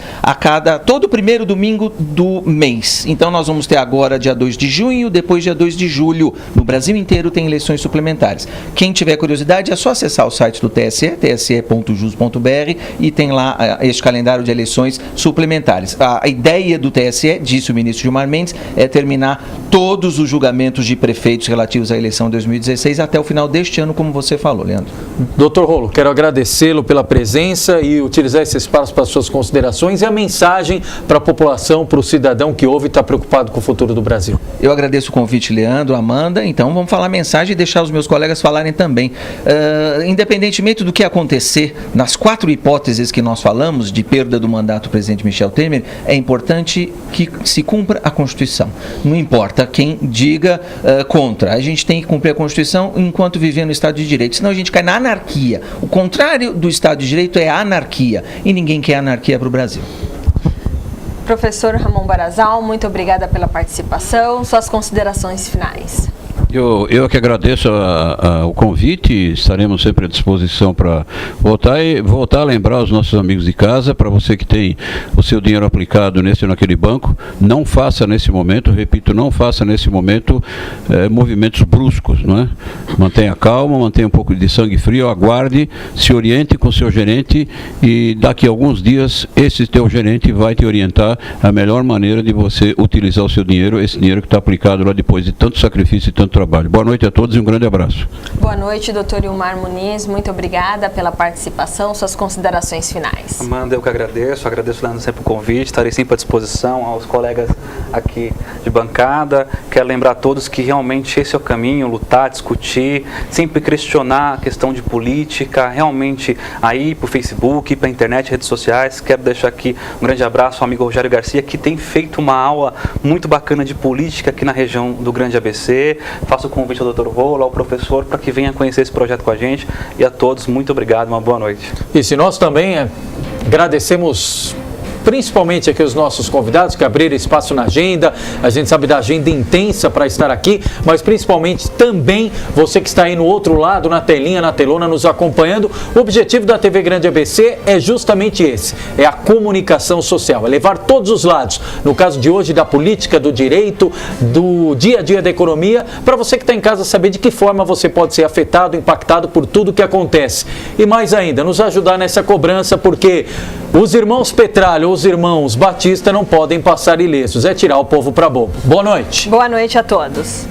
todo primeiro domingo do mês. Então nós vamos ter agora dia 2 de junho, depois dia 2 de julho. No Brasil inteiro tem eleições suplementares. Quem tiver curiosidade é só acessar o site do TSE, tse.jus.br, e tem lá este calendário de eleições suplementares. A ideia do TSE, disse o ministro Gilmar Mendes, é terminar todos os julgamentos de prefeitos relativos à eleição de 2016 até o final deste ano, como você falou, Leandro. Doutor Rolo, quero agradecê-lo pela presença e utilizar esse espaço para suas considerações e a mensagem para a população, para o cidadão que ouve e está preocupado com o futuro do Brasil. Eu agradeço o convite, Leandro, Amanda. Então vamos falar a mensagem e deixar os meus colegas falarem também. Independentemente do que acontecer, nas 4 hipóteses que nós falamos de perda do mandato do presidente Michel Temer, é importante que se cumpra a Constituição. Não importa quem diga contra. A gente tem que cumprir a Constituição enquanto viver no Estado de Direito. Senão a gente cai na anarquia. O contrário do Estado de Direito é a anarquia. E ninguém quer anarquia para o Brasil. Professor Ramon Barazal, muito obrigada pela participação. Suas considerações finais. Eu que agradeço o convite, estaremos sempre à disposição para voltar a lembrar os nossos amigos de casa, para você que tem o seu dinheiro aplicado nesse ou naquele banco, não faça nesse momento, repito, não faça nesse momento movimentos bruscos, não é? Mantenha calma, mantenha um pouco de sangue frio, aguarde, se oriente com o seu gerente e daqui a alguns dias esse teu gerente vai te orientar a melhor maneira de você utilizar o seu dinheiro, esse dinheiro que está aplicado lá depois de tanto sacrifício e tanto trabalho. Boa noite a todos e um grande abraço. Boa noite, doutor Ilmar Muniz. Muito obrigada pela participação. Suas considerações finais. Amanda, eu que agradeço, Leandro, sempre o convite. Estarei sempre à disposição aos colegas aqui de bancada. Quero lembrar a todos que realmente esse é o caminho, lutar, discutir, sempre questionar a questão de política, realmente aí para o Facebook, para a internet, redes sociais. Quero deixar aqui um grande abraço ao amigo Rogério Garcia, que tem feito uma aula muito bacana de política aqui na região do Grande ABC. Faço o convite ao Dr. Rola, ao professor, para que venha conhecer esse projeto com a gente. E a todos, muito obrigado, uma boa noite. E se nós também agradecemos principalmente aqui os nossos convidados que abriram espaço na agenda. A gente sabe da agenda intensa para estar aqui, mas principalmente também você que está aí no outro lado, na telinha, na telona, nos acompanhando. O objetivo da TV Grande ABC é justamente esse, é a comunicação social, é levar todos os lados, no caso de hoje da política, do direito, do dia a dia da economia, para você que está em casa saber de que forma você pode ser afetado, impactado por tudo que acontece. E mais ainda, nos ajudar nessa cobrança, porque os irmãos Petralha, os irmãos Batista não podem passar ilesos, é tirar o povo para bobo. Boa noite. Boa noite a todos.